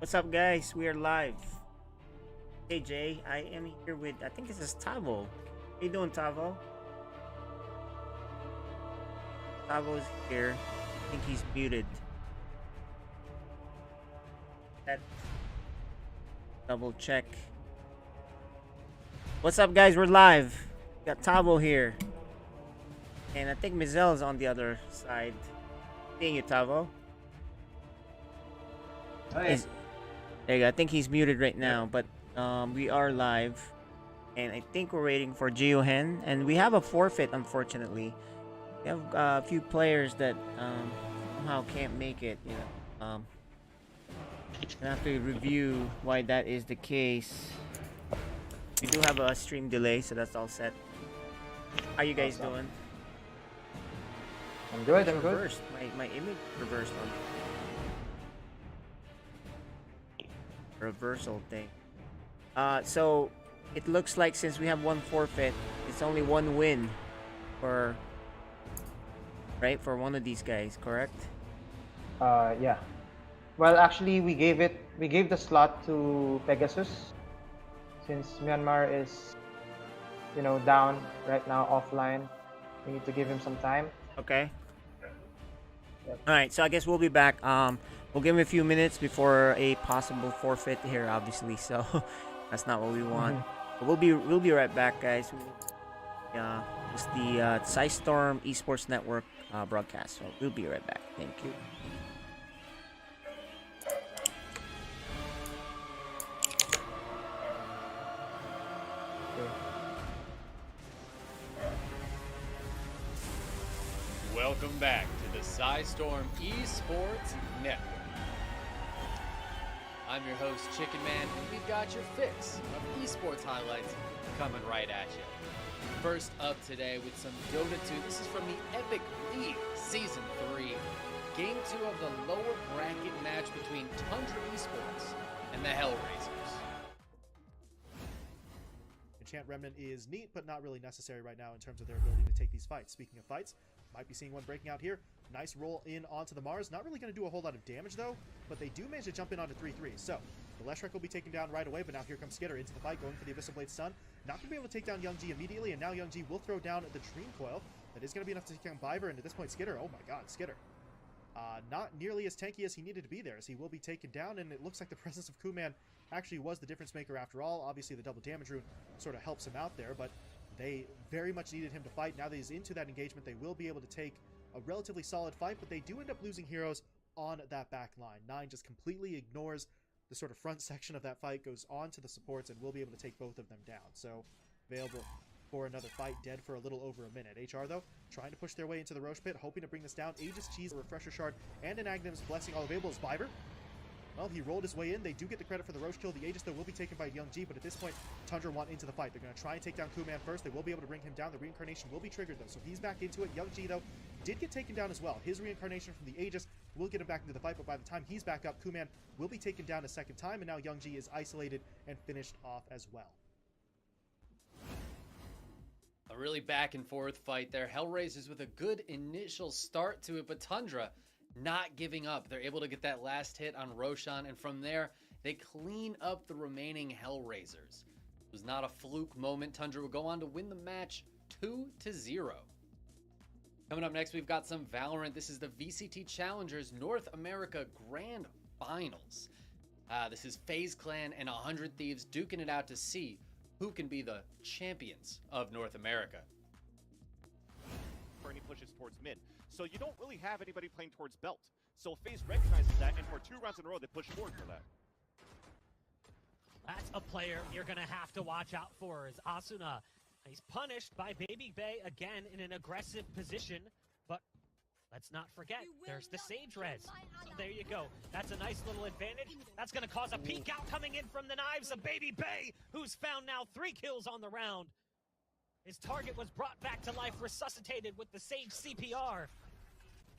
What's up, guys? We are live. Hey, Jay. I am here with, I think this is Tavo. How you doing, Tavo? Tavo's here. I think he's muted. That double check. What's up, guys? We're live. Got Tavo here. And I think Mizelle's on the other side. Seeing you, Tavo. Hi. There you go. I think he's muted right now, but we are live, and I think we're waiting for Geohen, and we have a forfeit. Unfortunately, we have a few players that somehow can't make it. I have to review why that is the case. We do have a stream delay, so that's all set. How you guys Awesome. doing? I'm good, I'm good. Reversed. My image reversed on reversal thing. So it looks like since we have one forfeit, it's only one win for one of these guys, correct? Yeah. Well, actually, we gave the slot to Pegasus since Myanmar is, down right now, offline. We need to give him some time. Okay. Yep. All right. So I guess we'll be back. We'll give him a few minutes before a possible forfeit here, obviously. So that's not what we want. But we'll be right back, guys. It's the Storm Esports Network broadcast. So we'll be right back. Thank you. Welcome back to the Storm Esports Network. I'm your host, Chicken Man, and we've got your fix of esports highlights coming right at you. First up today with some Dota 2. This is from the Epic League Season 3. Game 2 of the lower bracket match between Tundra Esports and the Hellraisers. Enchant Remnant is neat, but not really necessary right now in terms of their ability to take these fights. Speaking of fights, might be seeing one breaking out here. Nice roll in onto the Mars. Not really going to do a whole lot of damage, though, but they do manage to jump in onto 3-3. So, the Leshrac will be taken down right away, but now here comes Skitter into the fight, going for the Abyssal Blade stun. Not going to be able to take down Young G immediately, and now Young G will throw down the Dream Coil. That is going to be enough to take down Biver, and at this point, Skitter, oh my god, Skitter. Not nearly as tanky as he needed to be there, as he will be taken down, and it looks like the presence of Kuman actually was the difference maker after all. Obviously, the double damage rune sort of helps him out there, but they very much needed him to fight. Now that he's into that engagement, they will be able to take a relatively solid fight, but they do end up losing heroes on that back line. Nine just completely ignores the sort of front section of that fight, goes on to the supports, and will be able to take both of them down. So, available for another fight, dead for a little over a minute. HR, though, trying to push their way into the Roche Pit, hoping to bring this down. Aegis Cheese, a Refresher Shard, and an Agnum's Blessing all available as Biver. Well, he rolled his way in. They do get the credit for the Roche kill. The Aegis, though, will be taken by Young G, but at this point, Tundra want into the fight. They're going to try and take down Kuman first. They will be able to bring him down. The reincarnation will be triggered, though, so he's back into it. Young G, though, did get taken down as well. His reincarnation from the Aegis will get him back into the fight, but by the time he's back up, Kuman will be taken down a second time, and now Young G is isolated and finished off as well. A really back and forth fight there. Hellraisers with a good initial start to it, but Tundra not giving up. They're able to get that last hit on Roshan, and from there, they clean up the remaining Hellraisers. It was not a fluke moment. Tundra will go on to win the match 2-0. Coming up next, we've got some Valorant. This is the VCT Challengers North America Grand Finals. This is FaZe Clan and 100 Thieves duking it out to see who can be the champions of North America. For any pushes towards mid. So you don't really have anybody playing towards belt. So FaZe recognizes that, and for 2 rounds in a row, they push forward for that. That's a player you're going to have to watch out for is Asuna. He's punished by Baby Bay again in an aggressive position, but let's not forget, there's the Sage Res. So there you go. That's a nice little advantage. That's going to cause a peek out coming in from the knives of Baby Bay, who's found now 3 kills on the round. His target was brought back to life, resuscitated with the Sage CPR.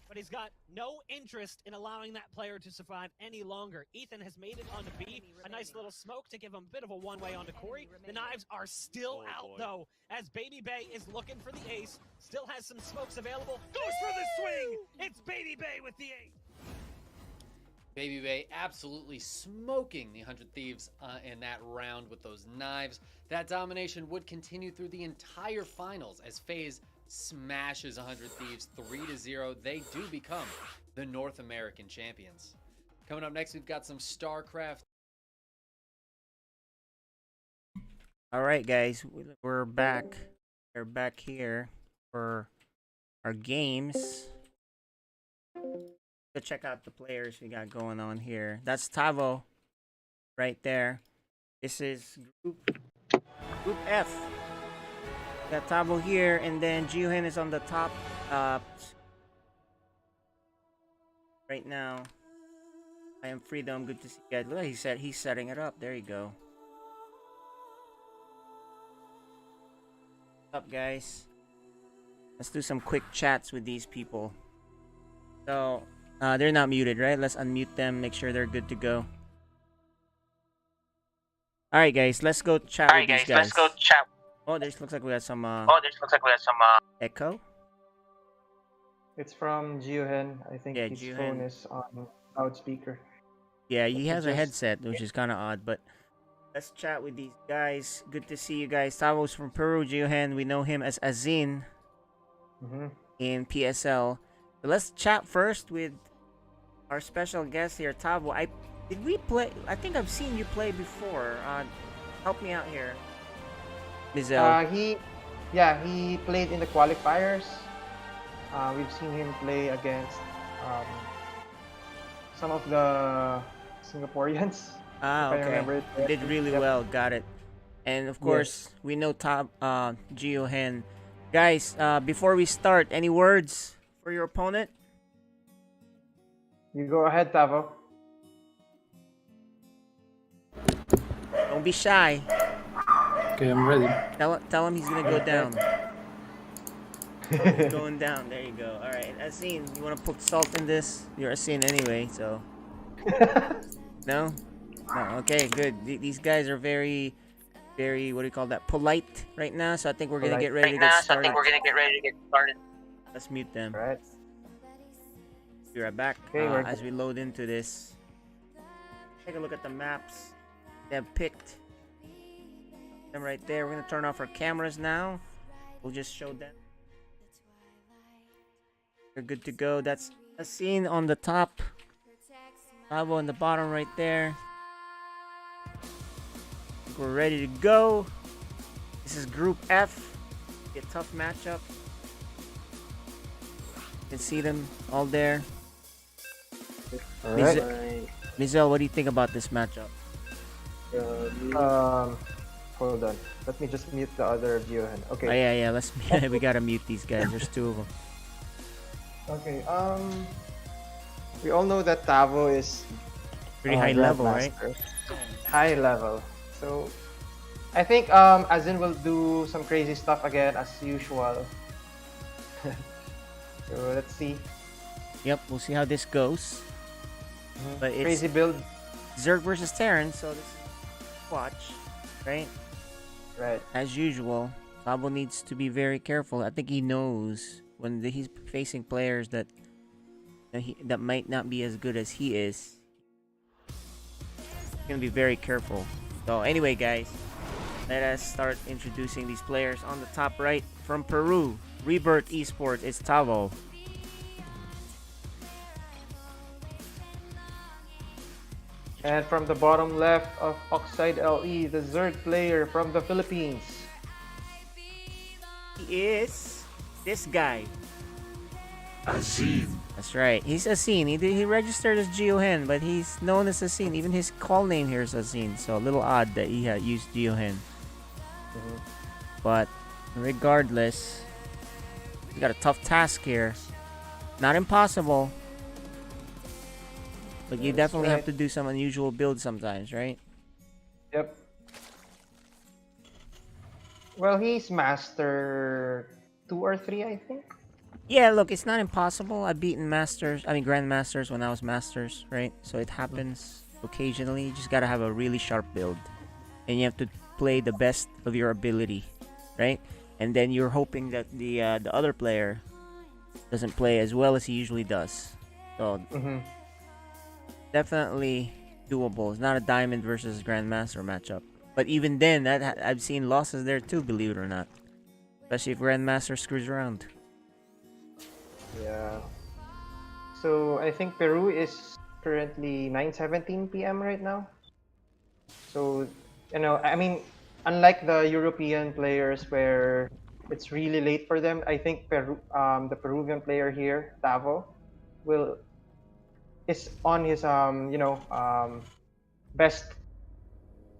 But he's got no interest in allowing that player to survive any longer. Ethan has made it onto B. A nice little smoke to give him a bit of a one-way onto Corey. The knives are still out, though, as Baby Bay is looking for the ace. Still has some smokes available. Goes for the swing! It's Baby Bay with the ace! Baby Bay absolutely smoking the 100 Thieves in that round with those knives. That domination would continue through the entire finals as FaZe smashes 100 Thieves 3-0. They do become the North American champions. Coming up next, we've got some StarCraft. All right, guys, we're back. We're back here for our games. Go check out the players we got going on here. That's Tavo right there. This is Group F. We got Tavo here, and then Jiuhin is on the top right now. I am Freedom. Good to see you guys. Look, he's setting it up. There you go. What's up, guys? Let's do some quick chats with these people. So, they're not muted, right? Let's unmute them, make sure they're good to go. Alright, guys, let's go chat with these guys. Oh, this looks like we got some, echo. It's from Jiuhen. I think Yeah, his Jiuhen. phone is on loudspeaker. Yeah, he has a just- headset, which is kind of odd, but let's chat with these guys. Good to see you guys. Tavo's from Peru, Jiuhen. We know him as Azin in PSL. So let's chat first with our special guest here, Tavo. Did we play? I think I've seen you play before. Help me out here, Mizel. He played in the qualifiers. We've seen him play against some of the Singaporeans. If I Okay. remember it You correctly. did really Yep. well. Got it. And of course, we know Jiuhen. Guys, before we start, any words for your opponent? You go ahead, Tavo. Don't be shy. Okay, I'm ready. Tell him he's gonna go down. He's going down. There you go. All right, Asin, you want to put salt in this? You're Asin anyway, so. No. No. Okay, good. These guys are very, very, what do you call that? Polite right now. So I think we're gonna get ready to get started. Let's mute them. All right. Be right back. Okay, we're as we load into this. Take a look at the maps they have picked. Them right there. We're gonna turn off our cameras now. We'll just show them. We're good to go. That's a scene on the top. Tavo on the bottom right there. We're ready to go. This is Group F. Be a tough matchup. You can see them all there. All right. Mizel, what do you think about this matchup? Hold on. Let me just mute the other Jiuhen. Okay. Oh yeah. Let's we gotta mute these guys. There's two of them. Okay. We all know that Tavo is Pretty high level, right? Grandmaster. High level. So I think Azin will do some crazy stuff again as usual. So let's see. Yep, we'll see how this goes. But it's Crazy build. Zerg versus Terran, so this is watch, right? Right. As usual, Tavo needs to be very careful. I think he knows when he's facing players that might not be as good as he is. He's gonna be very careful. So anyway, guys, let us start introducing these players. On the top right, from Peru, Rebirth Esports, it's Tavo. And from the bottom left of Oxide LE, the Zerg player from the Philippines. He is this guy. Asin. That's right. He's Asin. He registered as Jiuhen, but he's known as Asin. Even his call name here is Asin. So a little odd that he had used Jiuhen. But regardless, we got a tough task here. Not impossible. But you definitely have to do some unusual builds sometimes, right? Yep. Well, he's Master 2 or 3, I think. Yeah, look, it's not impossible. I've beaten Grandmasters when I was Masters, right? So it happens occasionally. You just gotta have a really sharp build. And you have to play the best of your ability, right? And then you're hoping that the other player doesn't play as well as he usually does. So definitely doable. It's not a diamond versus grandmaster matchup. But even then, I've seen losses there too, believe it or not. Especially if grandmaster screws around. Yeah. So I think Peru is currently 9:17 p.m. right now. So, I mean, unlike the European players where it's really late for them, I think the Peruvian player here, Tavo, will is on his best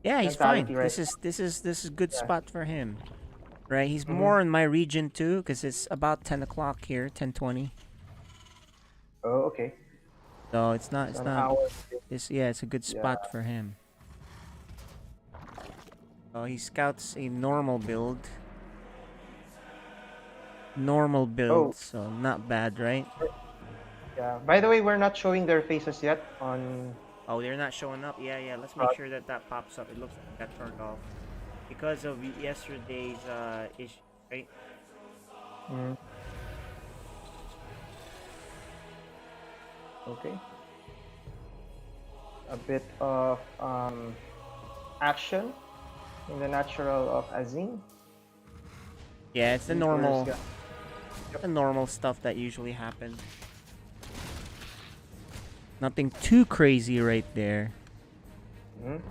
Yeah, he's fine. mentality right This is good now. spot for him. Right? He's Yeah. Mm-hmm. more in my region too, because it's about 10 o'clock here, 10:20. Oh, okay. So it's not So it's an not hour. it's a good Yeah. spot for him. Oh, he scouts a normal build. Normal build, Oh, so not bad, right? yeah. By the way, we're not showing their faces yet on. Oh, they're not showing up. Yeah. Let's make sure that that pops up. It looks like that turned off because of yesterday's issue, right? Mm, okay. A bit of action in the natural of Azim. Yeah, it's the Reapers normal, got- the normal stuff that usually happens. Nothing too crazy right there. Mhm.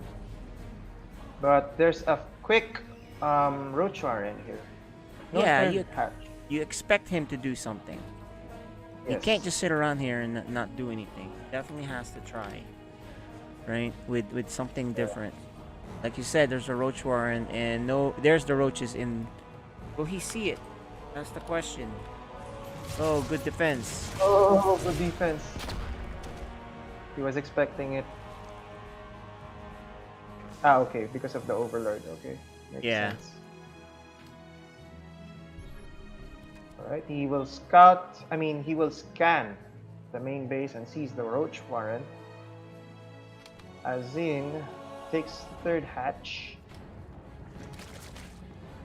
But there's a quick Rochar in here. No Yeah, third hatch. you expect him to do something. He Yes. can't just sit around here and not do anything. Definitely has to try, right? With something different. Like you said, there's a roach warren, and no, there's the roaches in. Will he see it? That's the question. Oh, good defense. Oh, good defense. He was expecting it. Ah, okay, because of the overlord. Okay, makes Yeah. sense. All right, he will scout. I mean, he will scan the main base and sees the roach warren. Azin takes the third hatch.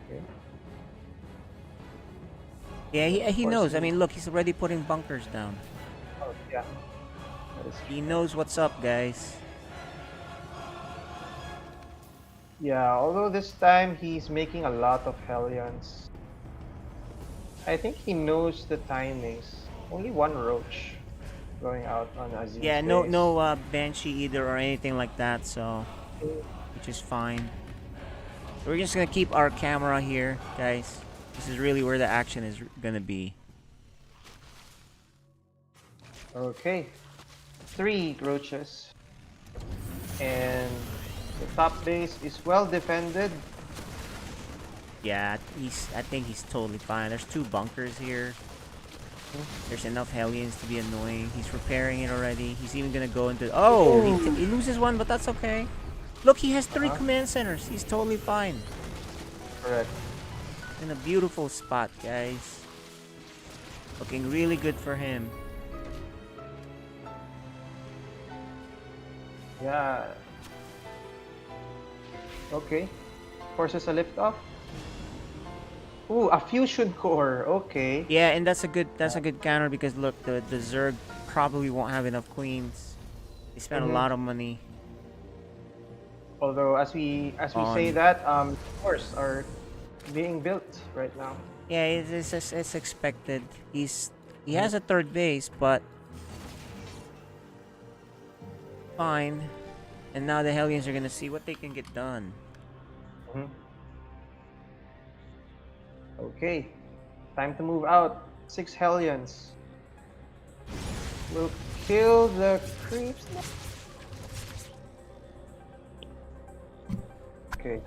Okay. Yeah, he Of course knows. I he- mean, look, he's already putting bunkers down. Oh, yeah. That is He knows what's up, guys. Yeah, although this time he's making a lot of Hellions. I think he knows the timings. Only one roach going out on Azim's Yeah, base. no banshee either or anything like that. So, which is fine. We're just gonna keep our camera here, guys. This is really where the action is gonna be. Okay. 3 roaches. And the top base is well defended. Yeah, I think he's totally fine. There's 2 bunkers here. There's enough Hellions to be annoying. He's repairing it already. He's even gonna go into. Oh, he loses one, but that's okay. Look, he has 3 command centers. He's totally fine. Correct. In a beautiful spot, guys. Looking really good for him. Yeah. Okay. Forces a lift off. Ooh, a fusion core. Okay. Yeah, and that's a good counter because look, the Zerg probably won't have enough queens. They spent a lot of money. Although as we say that, cores are being built right now. Yeah, it's expected. He has a third base, but fine. And now the Hellions are gonna see what they can get done. Okay. Time to move out. 6 Hellions. We'll kill the creeps. Okay.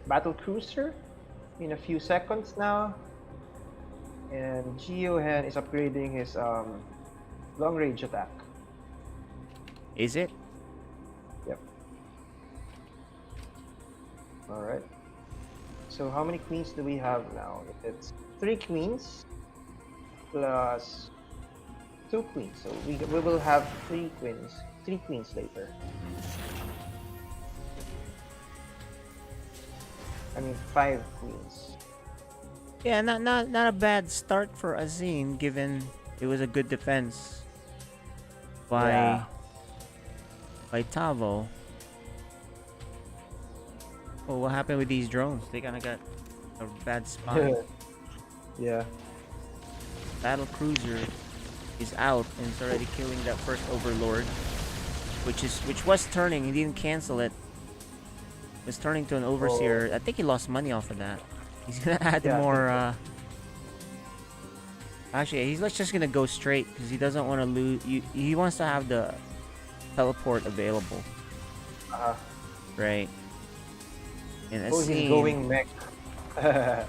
Battle Cruiser in a few seconds now. And Geohan is upgrading his long range attack. Is it? Yep. Alright. So how many queens do we have now? It's 3 queens plus 2 queens. So we will have 3 queens. 3 queens later. I mean 5 queens. Yeah, not a bad start for Azine given it was a good defense by Yeah. Tavo. Oh, what happened with these drones? They kind of got a bad spot. Yeah. Battle cruiser is out and it's already killing that first overlord, which was turning. He didn't cancel it. It was turning to an overseer. I think he lost money off of that. He's gonna add Yeah, I think more. Actually, he's just gonna go straight because he doesn't want to lose. He wants to have the teleport available, right? And Oh, he's going mech.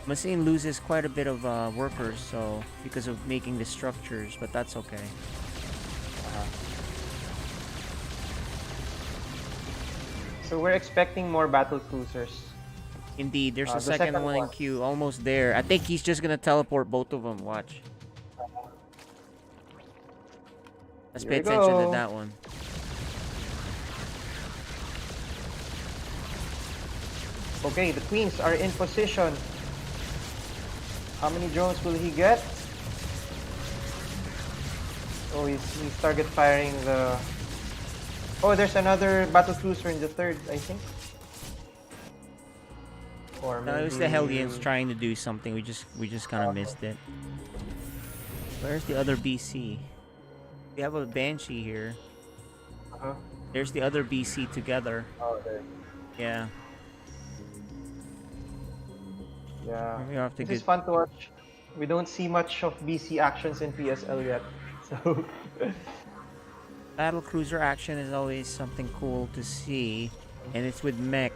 Machine loses quite a bit of workers, so because of making the structures, but that's okay. So we're expecting more battle cruisers. Indeed, there's a The second second one in one. queue, almost there. I think he's just gonna teleport both of them. Watch. Let's Here pay we attention to go. that one. Okay, the queens are in position. How many drones will he get? Oh, he's target firing the... Oh, there's another battle cruiser in the third, I think. Or No, it was the maybe- Hellions trying to do something. We just kind of missed it. Where's the other BC? We have a Banshee here. There's the other BC together. Oh, there. Yeah. Yeah. We have to This is get. fun to watch. We don't see much of BC actions in PSL yet. So... Battle cruiser action is always something cool to see, and it's with mech.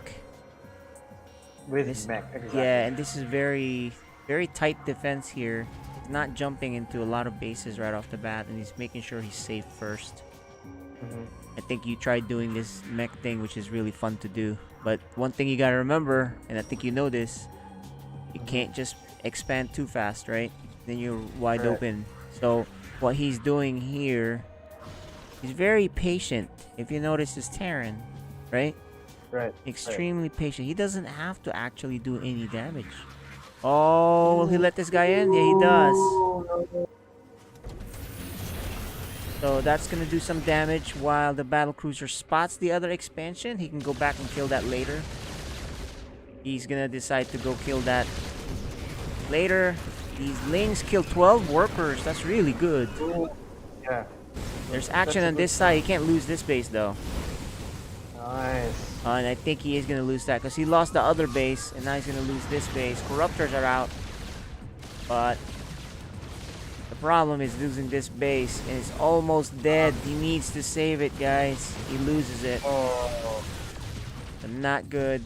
with This- mech, exactly. Yeah, and this is very tight defense here. He's not jumping into a lot of bases right off the bat, and he's making sure he's safe first. Mhm. I think you tried doing this mech thing, which is really fun to do. But one thing you gotta remember, and I think you know this, you can't just expand too fast, right? Then you're wide Right. open. So what he's doing here, he's very patient. If you notice his Terran, right? Right. Extremely patient. He doesn't have to actually do any damage. Oh, will he let this guy in? Yeah, he does. So that's gonna do some damage while the battle cruiser spots the other expansion. He can go back and kill that later. He's gonna decide to go kill that later. These Lings kill 12 workers. That's really good. Yeah. There's action on this side. He can't lose this base though. Nice. And I think he is going to lose that because he lost the other base and now he's going to lose this base. Corruptors are out. But the problem is losing this base and it's almost dead. He needs to save it, guys. He loses it. Oh. Not good.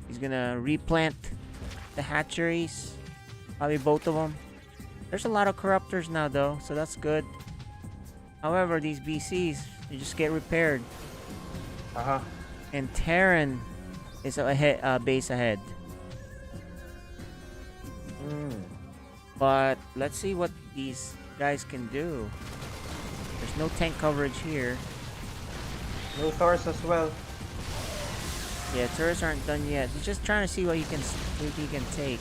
He's going to replant the hatcheries. Probably both of them. There's a lot of corruptors now though, so that's good. However, these BCs, they just get repaired. And Terran is ahead, base ahead. But let's see what these guys can do. There's no tank coverage here. No Thors as well. Yeah, turrets aren't done yet. He's just trying to see what he can take.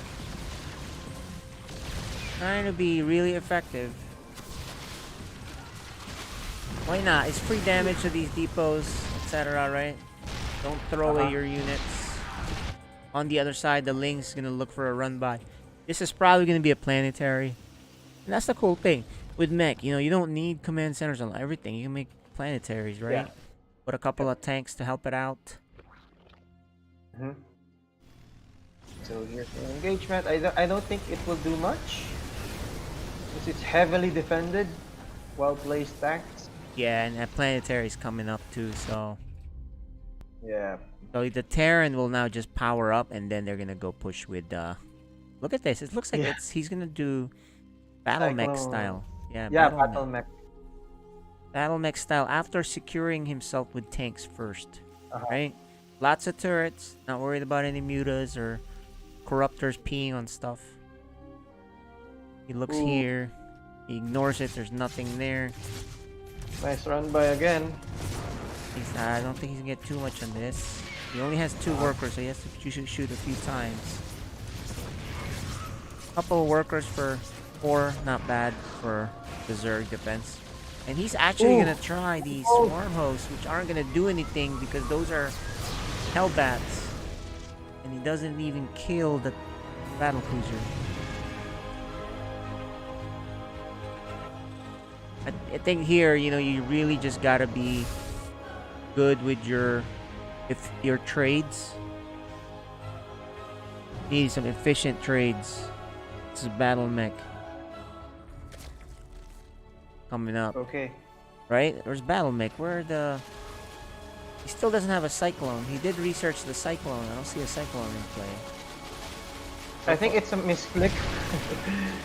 Trying to be really effective. Why not? It's free damage to these depots, etc. Right? Don't throw away your units. On the other side, the Ling's gonna look for a run by. This is probably gonna be a planetary. And that's the cool thing with mech. You know, you don't need command centers on everything. You can make planetaries, right? Yeah. Put a couple of tanks to help it out. So here's the engagement. I don't think it will do much. Because it's heavily defended. Well placed tanks. Yeah, and that planetary is coming up too, so. Yeah. So the Terran will now just power up, and then they're gonna go push with. Look at this. It looks like he's gonna do battle mech style. Yeah. Yeah, battle mech. Battle mech style after securing himself with tanks first, right? Lots of turrets. Not worried about any mutas or corruptors peeing on stuff. He looks here. He ignores it. There's nothing there. Nice run by again. I don't think he's gonna get too much on this. He only has 2 workers, so he has to shoot a few times. Couple of workers for 4, not bad for the Zerg defense. And he's actually Ooh. gonna try these swarm hosts, which aren't gonna do anything because those are Hellbats. And he doesn't even kill the battle cruiser. I think here, you know, you really just gotta be good with your trades. Need some efficient trades. This is battle mech coming up, Okay. right? There's battle mech. He still doesn't have a cyclone. He did research the cyclone. I don't see a cyclone in play. I think it's a misclick.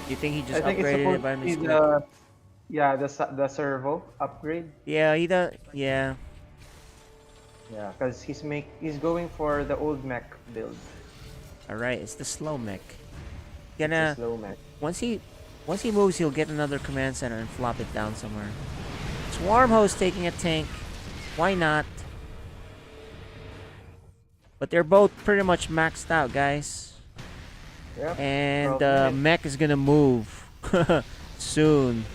You think he just I think it's upgraded it supposed by to be mistake? the servo upgrade. Yeah, he does. Yeah. Yeah, because he's going for the old mech build. All right, it's the slow mech. It's a Gonna slow mech. once he moves, he'll get another command center and flop it down somewhere. Swarm host taking a tank. Why not? But they're both pretty much maxed out, guys. Yep. And 12 minutes. mech is gonna move soon.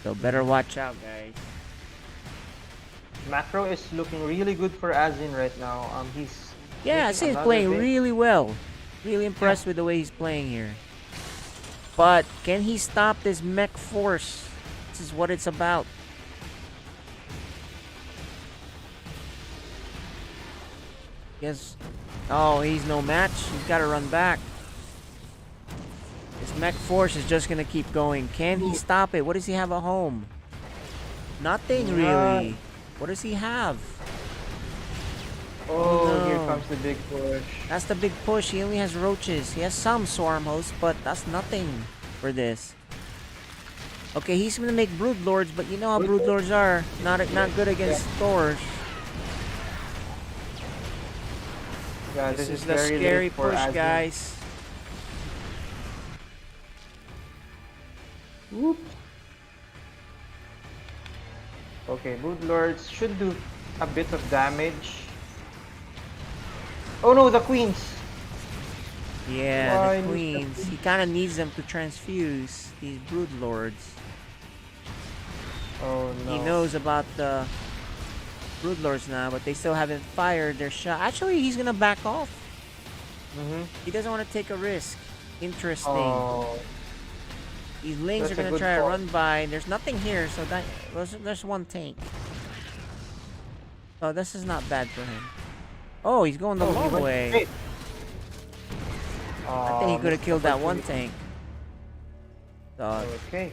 So better watch out, guys. Macro is looking really good for Azin right now. Yeah, I making see he's another playing base. really well. Really impressed with the way he's playing here. But can he stop this mech force? This is what it's about. Yes. Oh, he's no match. He's got to run back. This mech force is just gonna keep going. Can he stop it? What does he have at home? Nothing really. What does he have? Oh, no. here comes the big push. That's the big push. He only has roaches. He has some swarm hosts, but that's nothing for this. Okay, he's gonna make brood lords, but you know how brood lords are. Not good against Thors. Yeah, This is the very scary late for push, Azin. guys. Whoop. Okay, brood lords should do a bit of damage. Oh no, the queens. Yeah, Why the is the queens. He kind of needs them to transfuse these brood lords. Oh no. He knows about the brood lords now, but they still haven't fired their shot. Actually, he's gonna back off. He doesn't want to take a risk. Interesting. Oh, These lings that's are a gonna good try to call. run by. There's nothing here, so there's one tank. Oh, this is not bad for him. Oh, he's going the he long went way. straight. I think he could have missed killed that one opportunity. tank. So, Okay.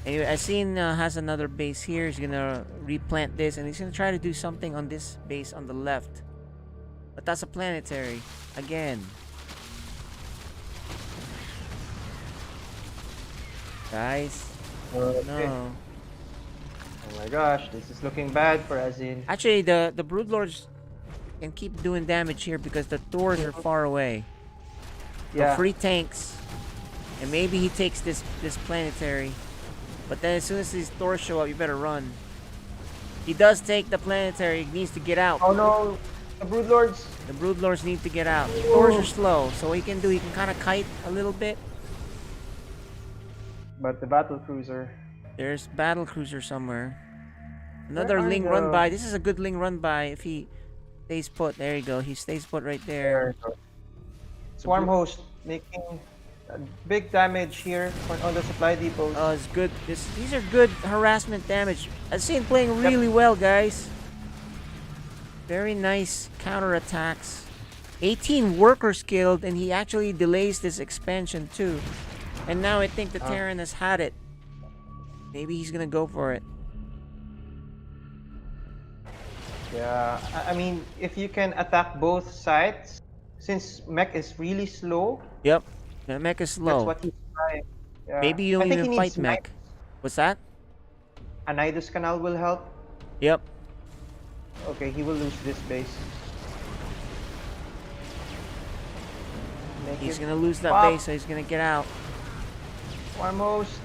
anyway, I seen has another base here. He's gonna replant this, and he's gonna try to do something on this base on the left. But that's a planetary again. Guys, Okay. no. Oh my gosh, this is looking bad for Azin. Actually, the broodlords can keep doing damage here because the Thors are far away. So Yeah. free tanks, and maybe he takes this planetary. But then as soon as these Thors show up, you better run. He does take the planetary. He needs to get out. Oh no, the brood lords. The broodlords need to get out. The Thors are slow, so what he can kind of kite a little bit. But the battle cruiser. There's battle cruiser somewhere. Another Where are Ling the- run by. This is a good Ling run by if he stays put. There you go. He stays put right there. Swarm host making big damage here on the supply depots. Oh, it's good. These are good harassment damage. I've seen him playing really well, guys. Very nice counter attacks. 18 workers killed, and he actually delays this expansion too. And now I think the Terran has had it. Maybe he's gonna go for it. Yeah, I mean, if you can attack both sides, since mech is really slow, Yep. The mech is that's slow. what he's trying. Yeah. Maybe you I don't think even he fight needs mech. What's that? A Nidus Canal will help. Yep. Okay, he will lose this base. Make He's it gonna lose that pop. base, so he's gonna get out. Swarm host.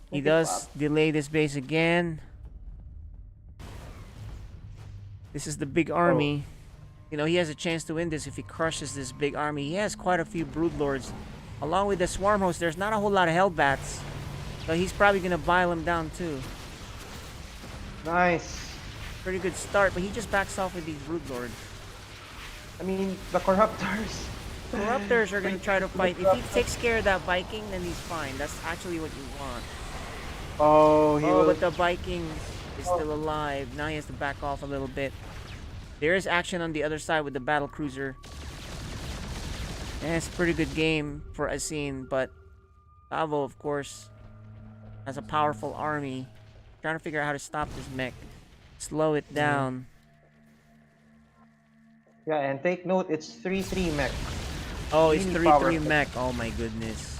He Make it does pop. delay this base again. This is the big army. You know, he has a chance to win this if he crushes this big army. He has quite a few broodlords. along with the Swarm Host, there's not a whole lot of Hellbats. So he's probably gonna bile him down too. Nice. Pretty good start, but he just backs off with these Broodlord. I mean, the Corruptors. Corruptors are gonna try to fight. If he takes care of that Viking, then he's fine. That's actually what you want. Oh, he Oh, will. but the Viking is still alive. Now he has to back off a little bit. There is action on the other side with the battle cruiser. And it's a pretty good game for Asin, but Tavo, of course, has a powerful army. Trying to figure out how to stop this mech. Slow it down. Yeah, and take note, it's 3-3 mech. Oh, it's Really 3-3 powerful. mech. Oh my goodness.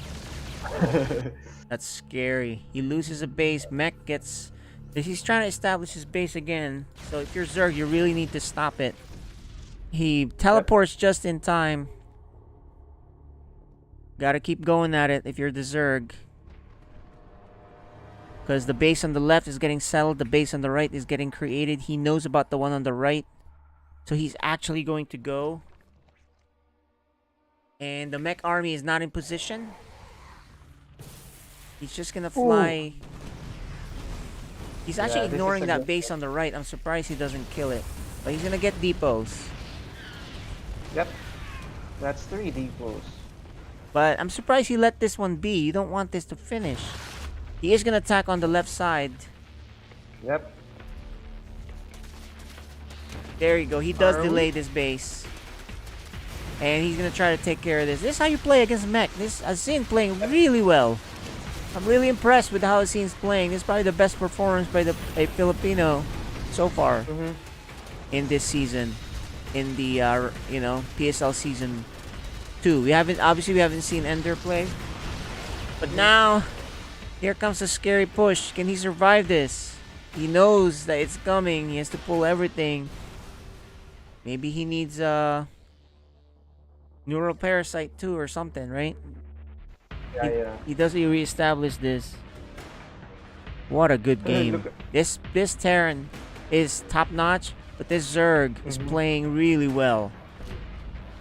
That's scary. He loses a base. Mech gets... He's trying to establish his base again. So if you're Zerg, you really need to stop it. He teleports just in time. Gotta keep going at it if you're the Zerg. Because the base on the left is getting settled. The base on the right is getting created. He knows about the one on the right. So he's actually going to go. And the mech army is not in position. He's just gonna fly. He's actually this is ignoring a that good- base on the right. I'm surprised he doesn't kill it. But he's gonna get depots. Yep. That's 3 depots. But I'm surprised he let this one be. You don't want this to finish. He is gonna attack on the left side. Yep. There you go. He does Are we- delay this base. And he's gonna try to take care of this. This is how you play against mech. This Asin playing really well. I'm really impressed with how Asin's playing. This is probably the best performance by a Filipino so far in this season. In the PSL season 2. We haven't seen Ender play. But now here comes a scary push. Can he survive this? He knows that it's coming. He has to pull everything. Maybe he needs a neural parasite too or something, right? Yeah. He doesn't reestablish this. What a good game. Look This Terran is top notch, but this Zerg is playing really well.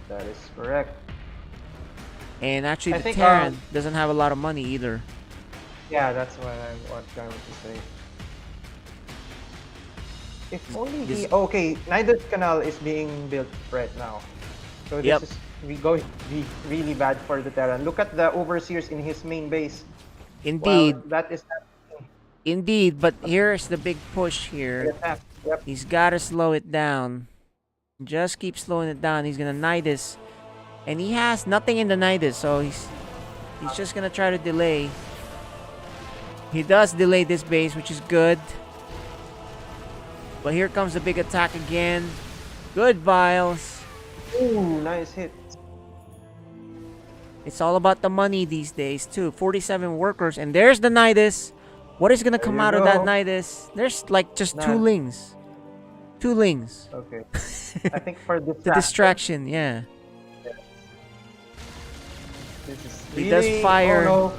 That is correct. And actually I the think, Terran doesn't have a lot of money either. Yeah, that's what I'm trying to say. If only This- he... Okay, Nidus Canal is being built right now. So this Yep. is going to be really bad for the Terran. Look at the Overseers in his main base. Indeed, Well, that is indeed, but here's the big push here. Yep. He's gotta slow it down. Just keep slowing it down. He's gonna Nidus. And he has nothing in the Nidus, so he's just gonna try to delay. He does delay this base, which is good. But here comes the big attack again. Good Vials. Ooh, nice hit. It's all about the money these days too. 47 workers, and there's the Nidus. What is gonna come you out of that go. Nidus? There's like just two None. lings. Two lings. Okay. I think for The distraction, distraction, yeah. this is He does really- fire. Oh no.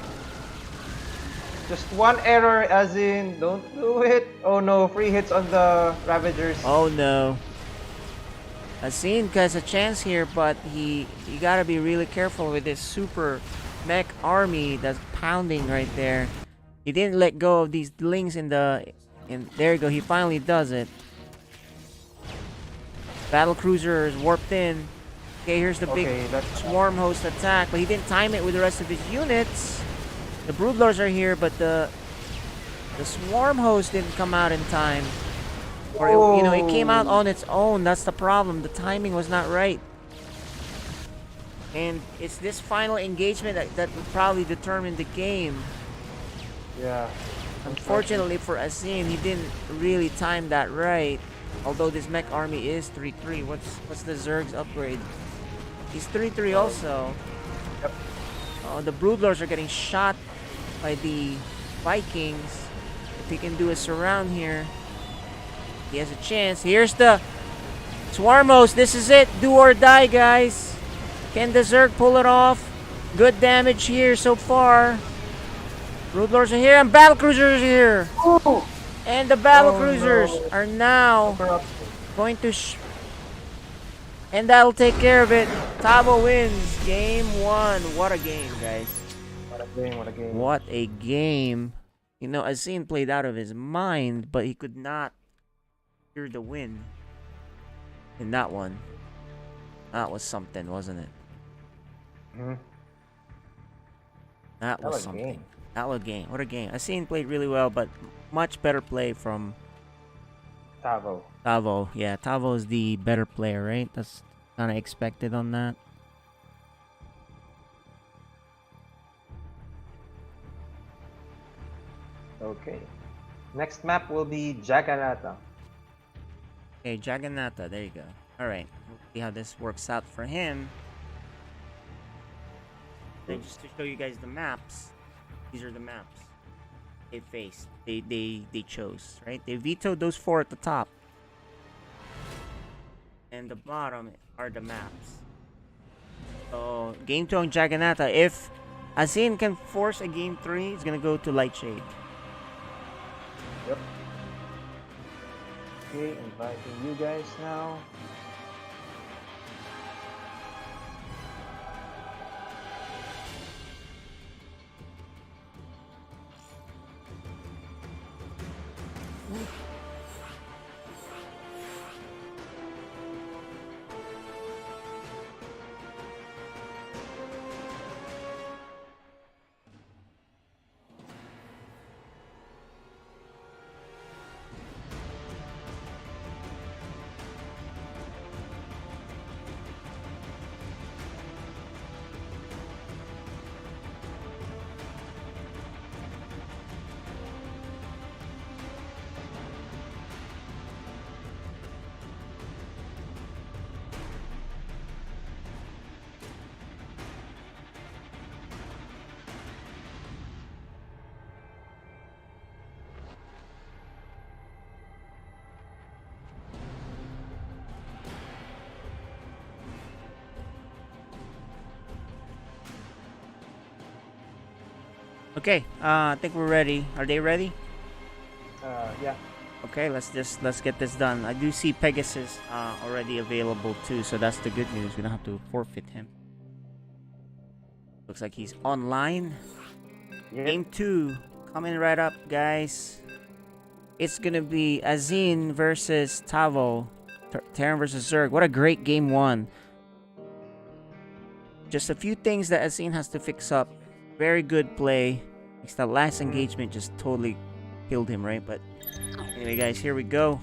Just one error, as in, don't do it. Oh no, free hits on the Ravagers. Oh no. Asin has a chance here, but you gotta be really careful with this super mech army that's pounding right there. He didn't let go of these lings and there you go, he finally does it. Battle cruiser is warped in. Okay, here's the big Okay, that's swarm host attack, but he didn't time it with the rest of his units. The broodlords are here, but the swarm host didn't come out in time. Or it came out on its own. That's the problem. The timing was not right. And it's this final engagement that will probably determine the game. yeah. Unfortunately for Asin, he didn't really time that right. Although this mech army is 3-3. What's the Zerg's upgrade? He's 3-3 also. Yep. The broodlords are getting shot by the Vikings. If he can do a surround here, he has a chance. Here's the Swarmos. This is it. Do or die, guys. Can the Zerg pull it off? Good damage here so far. Broodlords are here and battle cruisers are here. And the battle Oh, cruisers no. are now Corrupt. going to and that'll take care of it. Tavo wins game 1. What a game, guys. What a game, what a game. What a game. You know, Azin played out of his mind, but he could not secure the win in that one. That was something, wasn't it? Mm-hmm. That was was a something. game. That was a game. What a game. Azin played really well, but much better play from Tavo. Tavo. Yeah, Tavo is the better player, right? That's kind of expected on that. Okay. Next map will be Jagannatha. Okay, Jagannatha. There you go. All right. We'll see how this works out for him. And just to show you guys the maps, these are the maps they faced. They chose, right? They vetoed those 4 at the top. And the bottom are the maps. So, game 2 on Jagannatha. If Azin can force a game 3, it's gonna go to Lightshade. Yep. Okay, inviting you guys now. Okay, I think we're ready. Are they ready? Yeah. Okay, let's get this done. I do see Pegasus already available too, so that's the good news. We don't have to forfeit him. Looks like he's online. Yep. Game 2 coming right up, guys. It's gonna be Azin versus Tavo. Terran versus Zerg. What a great game 1. Just a few things that Azin has to fix up. Very good play. It's that last engagement just totally killed him, right? But anyway, guys, here we go.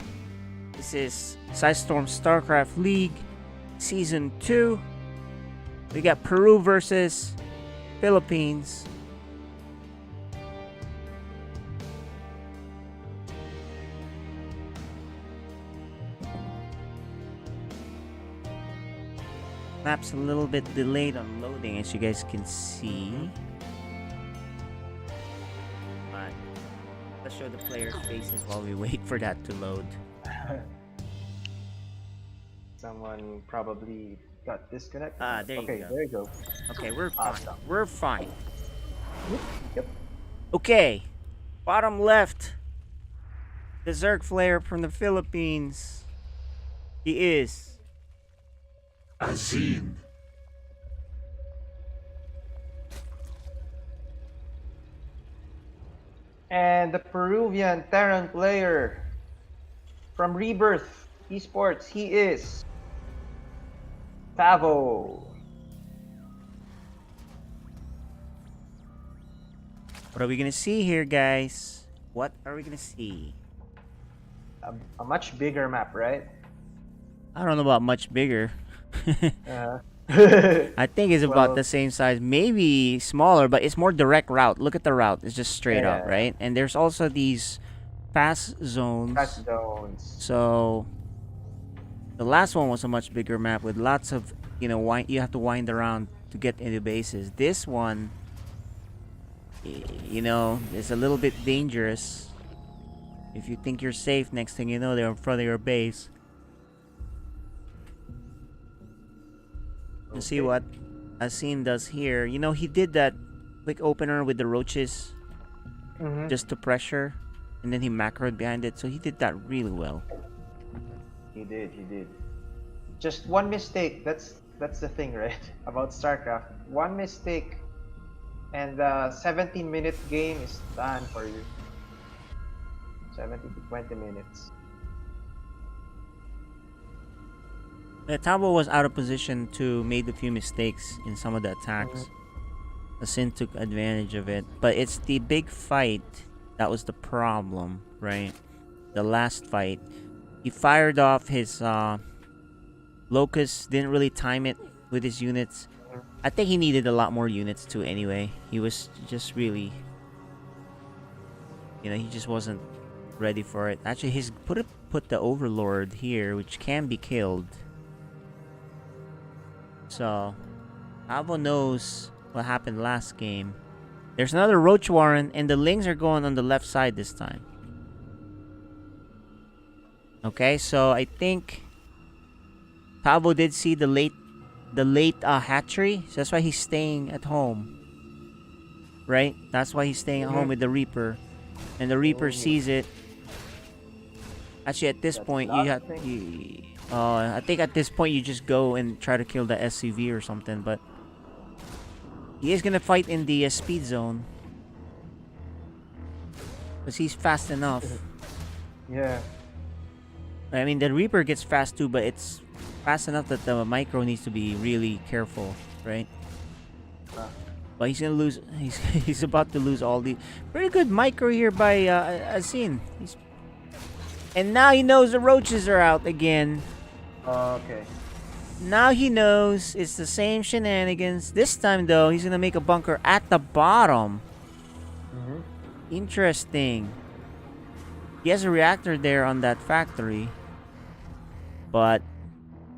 This is Sidestorm StarCraft League Season 2. We got Peru versus Philippines. Map's a little bit delayed on loading, as you guys can see. But let's show the players' faces while we wait for that to load. Someone probably got disconnected. There you okay, go. there you go. Okay, we're fine. Awesome. We're fine. Yep. Okay, bottom left, the Zerg player from the Philippines. He is Azin. And the Peruvian Terran player from Rebirth Esports, he is Tavo. What are we gonna see here, guys? What are we gonna see? A much bigger map, right? I don't know about much bigger. Uh, I think it's about Well- the same size, maybe smaller, but it's more direct route. Look at the route; it's just straight up, Yeah. right? And there's also these pass zones. Pass zones. So the last one was a much bigger map with lots of, you have to wind around to get into bases. This one, is a little bit dangerous. If you think you're safe, next thing you know, they're in front of your base. You see what Azin does here. He did that quick opener with the roaches Mhm. just to pressure, and then he macroed behind it. So he did that really well. He did. Just one mistake. That's that's the thing, right? About StarCraft. One mistake and the 17-minute game is done for you. 17 to 20 minutes. Tabo was out of position too, made a few mistakes in some of the attacks. Sin took advantage of it, but it's the big fight that was the problem, right? The last fight, he fired off his Locust, didn't really time it with his units. I think he needed a lot more units too anyway. He was just really, he just wasn't ready for it. Actually, he's put the Overlord here, which can be killed. So, Avo knows what happened last game. There's another Roach Warren, and the Lings are going on the left side this time. Okay, so I think Pavo did see the late hatchery, so that's why he's staying at home. Right? That's why he's staying at home with the Reaper, and the Reaper sees it. Actually, at this point, I think at this point you just go and try to kill the SCV or something, but he is gonna fight in the speed zone because he's fast enough. Yeah. I mean, the Reaper gets fast too, but it's fast enough that the micro needs to be really careful, right? But he's gonna lose. He's about to lose all the pretty good micro here by Asin. And now he knows the roaches are out again. Okay. Now he knows it's the same shenanigans. This time though, he's gonna make a bunker at the bottom. Interesting. He has a reactor there on that factory, but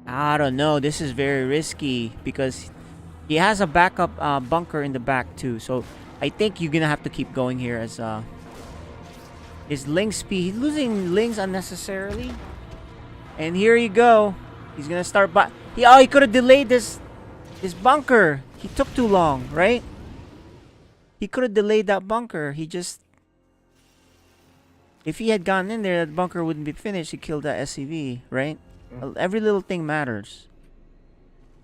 I don't know. This is very risky because he has a backup bunker in the back too. So I think you're gonna have to keep going here as his Ling speed. He's losing Lings unnecessarily. And here you go. He's gonna start he could have delayed this bunker. He took too long, right? He could have delayed that bunker. If he had gone in there, that bunker wouldn't be finished. He killed that SCV, right? Every little thing matters.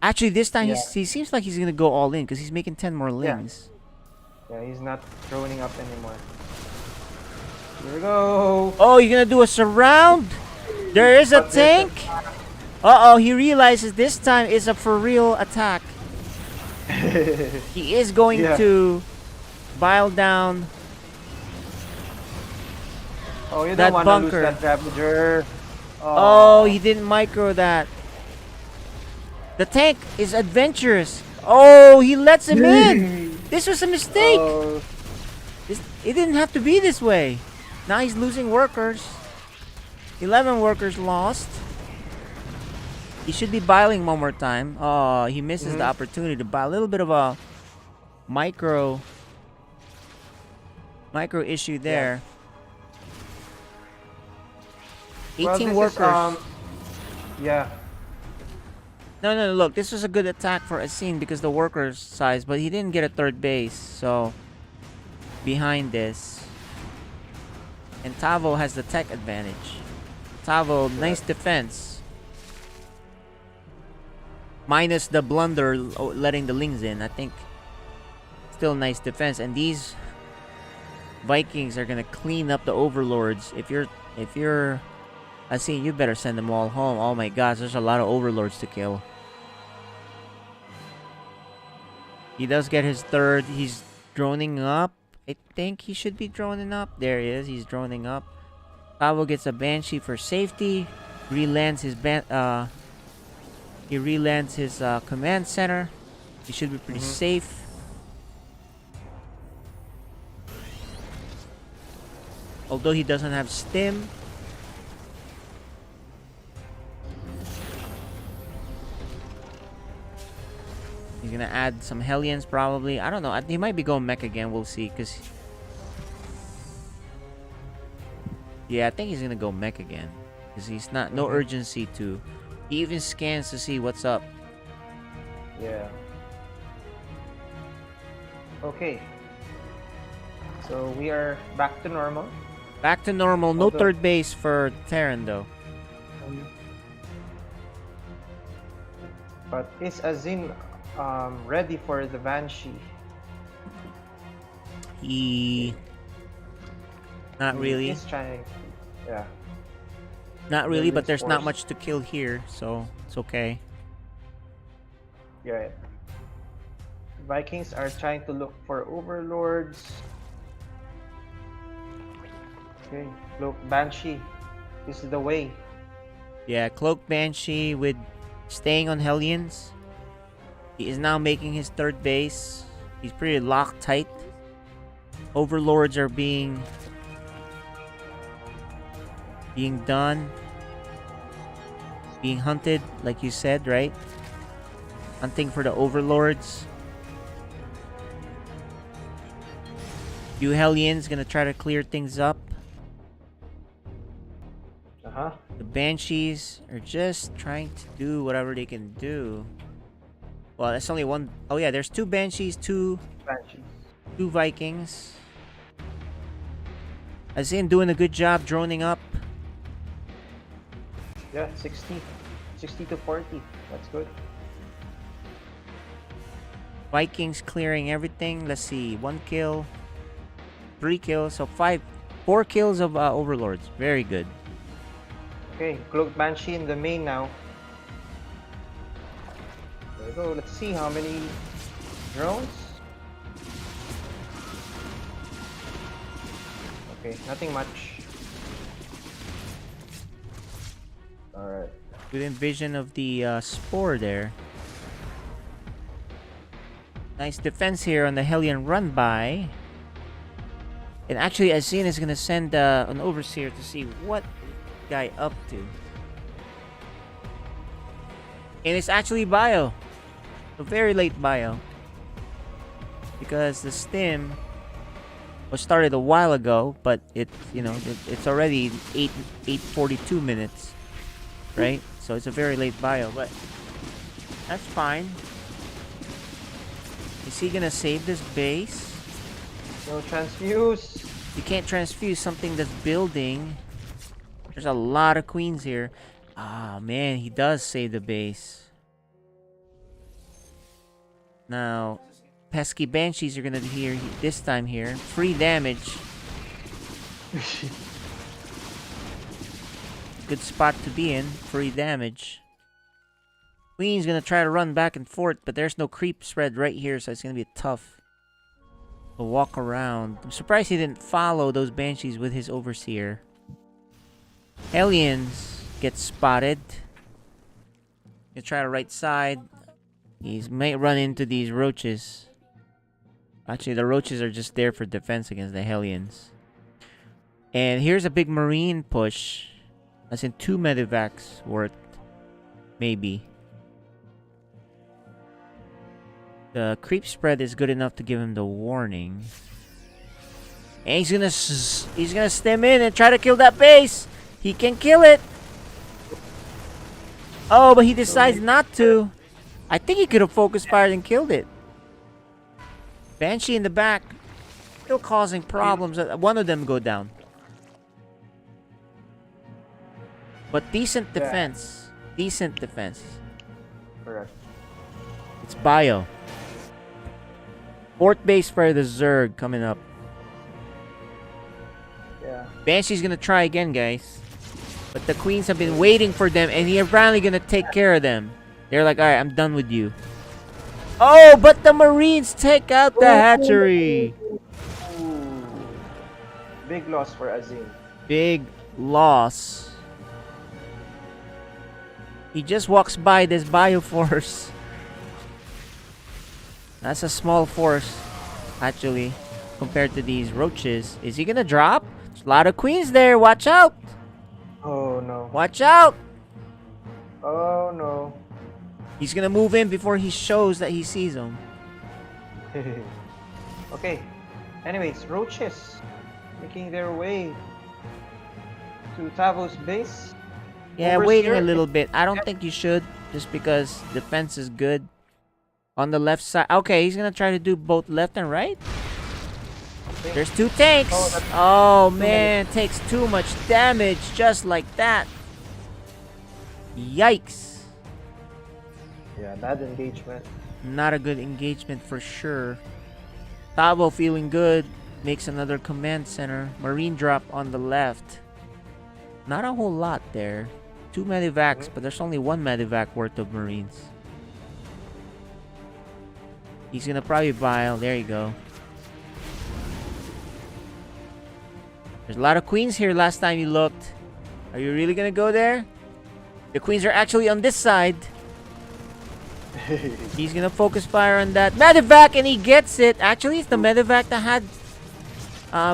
Actually, this time he seems like he's gonna go all in because he's making 10 more Lings. Yeah, he's not droning up anymore. Here we go. Oh, you're gonna do a surround? There is a tank. He realizes this time is a for real attack. He is going to bile down you that don't want to lose that Ravager. Oh, he didn't micro that. The tank is adventurous. Oh, he lets him in. This was a mistake. It didn't have to be this way. Now he's losing workers. 11 workers lost. He should be biling one more time. Oh, he misses the opportunity to buy a little bit of a micro issue there. 18 workers. Yeah. No, look, this was a good attack for Asin because the workers size, but he didn't get a third base, so behind this. And Tavo has the tech advantage. Tavo, nice defense. Minus the blunder letting the Lings in, I think. Still nice defense. And these Vikings are gonna clean up the overlords. If you're Asin, you better send them all home. Oh my gosh, there's a lot of overlords to kill. He does get his third. He's droning up. I think he should be droning up. There he is. He's droning up. Pavo gets a Banshee for safety. Relands his command center. He should be pretty safe. Although he doesn't have stim. He's gonna add some Hellions probably. I don't know. He might be going mech again. We'll see. Yeah, I think he's gonna go mech again. Because he's no urgency to. He even scans to see what's up. Yeah. Okay. So we are back to normal. Back to normal. No third base for Terran though. But is Azin ready for the Banshee? He... Not really. He's trying. Yeah. Not really, but Building's there's not forced. much to kill here, so it's okay. Yeah. Vikings are trying to look for overlords. Okay, look, Banshee. This is the way. Yeah, Cloak Banshee with staying on Hellions. He is now making his third base. He's pretty locked tight. Overlords are being done. Being hunted, like you said, right? Hunting for the overlords. You Hellions gonna try to clear things up. The Banshees are just trying to do whatever they can do. Well, that's only one. Oh yeah, there's two Banshees, two Vikings. Azin doing a good job droning up. Yeah, 60 to 40. That's good. Vikings clearing everything. Let's see, 1 kill, 3 kills, so 4 kills of overlords. Very good. Okay, Cloaked Banshee in the main now. There we go. Let's see how many drones. Okay, nothing much. Alright. Good envision of the spore there. Nice defense here on the Hellion run by. And actually, Azin is gonna send an overseer to see what guy up to. And it's actually bio. A very late bio. Because the stim was started a while ago, but it's already 8:42 minutes. Right? So it's a very late bio, but that's fine. Is he gonna save this base? No transfuse. You can't transfuse something that's building. There's a lot of queens here. Ah, man, he does save the base. Now, pesky Banshees are gonna be here this time here. Free damage. Good spot to be in. Free damage. Queen's gonna try to run back and forth, but there's no creep spread right here, so it's gonna be tough to walk around. I'm surprised he didn't follow those Banshees with his Overseer. Hellions get spotted. Gonna try to right side. He might run into these roaches. Actually, the roaches are just there for defense against the Hellions. And here's a big Marine push. That's in 2 medevacs worth. Maybe. The creep spread is good enough to give him the warning. And he's gonna stem in and try to kill that base. He can kill it. Oh, but he decides not to. I think he could have focus fired and killed it. Banshee in the back. Still causing problems. One of them go down. But decent defense. Decent defense. Correct. It's bio. 4th base for the Zerg coming up. Yeah. Banshee's gonna try again, guys. But the queens have been waiting for them, and he's finally gonna take care of them. They're like, alright, I'm done with you. Oh, but the Marines take out the hatchery. Ooh. Big loss for Azim. Big loss. He just walks by this bioforce. That's a small force, actually, compared to these roaches. Is he gonna drop? There's a lot of queens there. Watch out. Oh no. Watch out. Oh no. He's gonna move in before he shows that he sees them. Okay. Anyways, roaches making their way to Tavo's base. Yeah, Overseer waiting a little bit. I don't think you should, just because defense is good. On the left side. Okay, he's gonna try to do both left and right. Okay. There's 2 tanks. Oh man, takes too much damage just like that. Yikes. Yeah, bad engagement. Not a good engagement for sure. Tavo feeling good. Makes another command center. Marine drop on the left. Not a whole lot there. 2 medivacs, but there's only 1 medivac worth of Marines. He's gonna probably bile. There you go. There's a lot of queens here last time you looked. Are you really gonna go there? The queens are actually on this side. He's gonna focus fire on that medivac, and he gets it. Actually, it's the medivac that had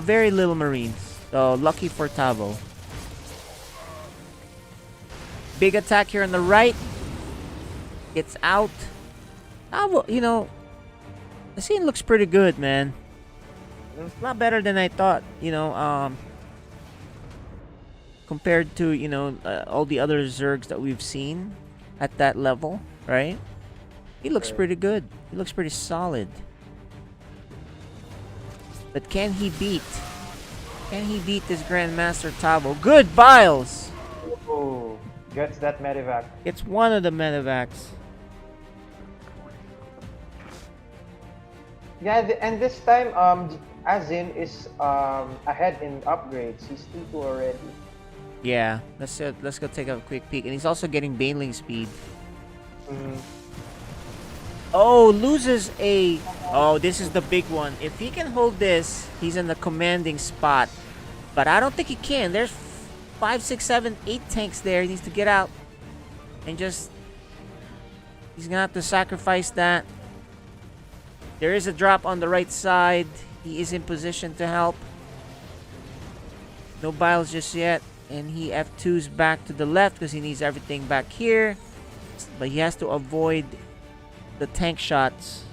very little Marines. So lucky for Tavo. Big attack here on the right. Gets out. Tavo, you know, the scene looks pretty good, man. A lot better than I thought. You know, compared to, you know, all the other Zergs that we've seen at that level, right? He looks pretty good. He looks pretty solid. But can he beat this Grandmaster Tavo? Good Biles! Oh, gets that medivac. It's one of the medivacs. Yeah, and this time, Azin is ahead in upgrades. He's T2 already. Yeah, let's go take a quick peek. And he's also getting Baneling speed. Oh, loses a... Oh, this is the big one. If he can hold this, he's in the commanding spot. But I don't think he can. There's 5, 6, 7, 8 tanks there. He needs to get out. And just... He's gonna have to sacrifice that. There is a drop on the right side. He is in position to help. No biles just yet. And he F2s back to the left because he needs everything back here. But he has to avoid the tank shots.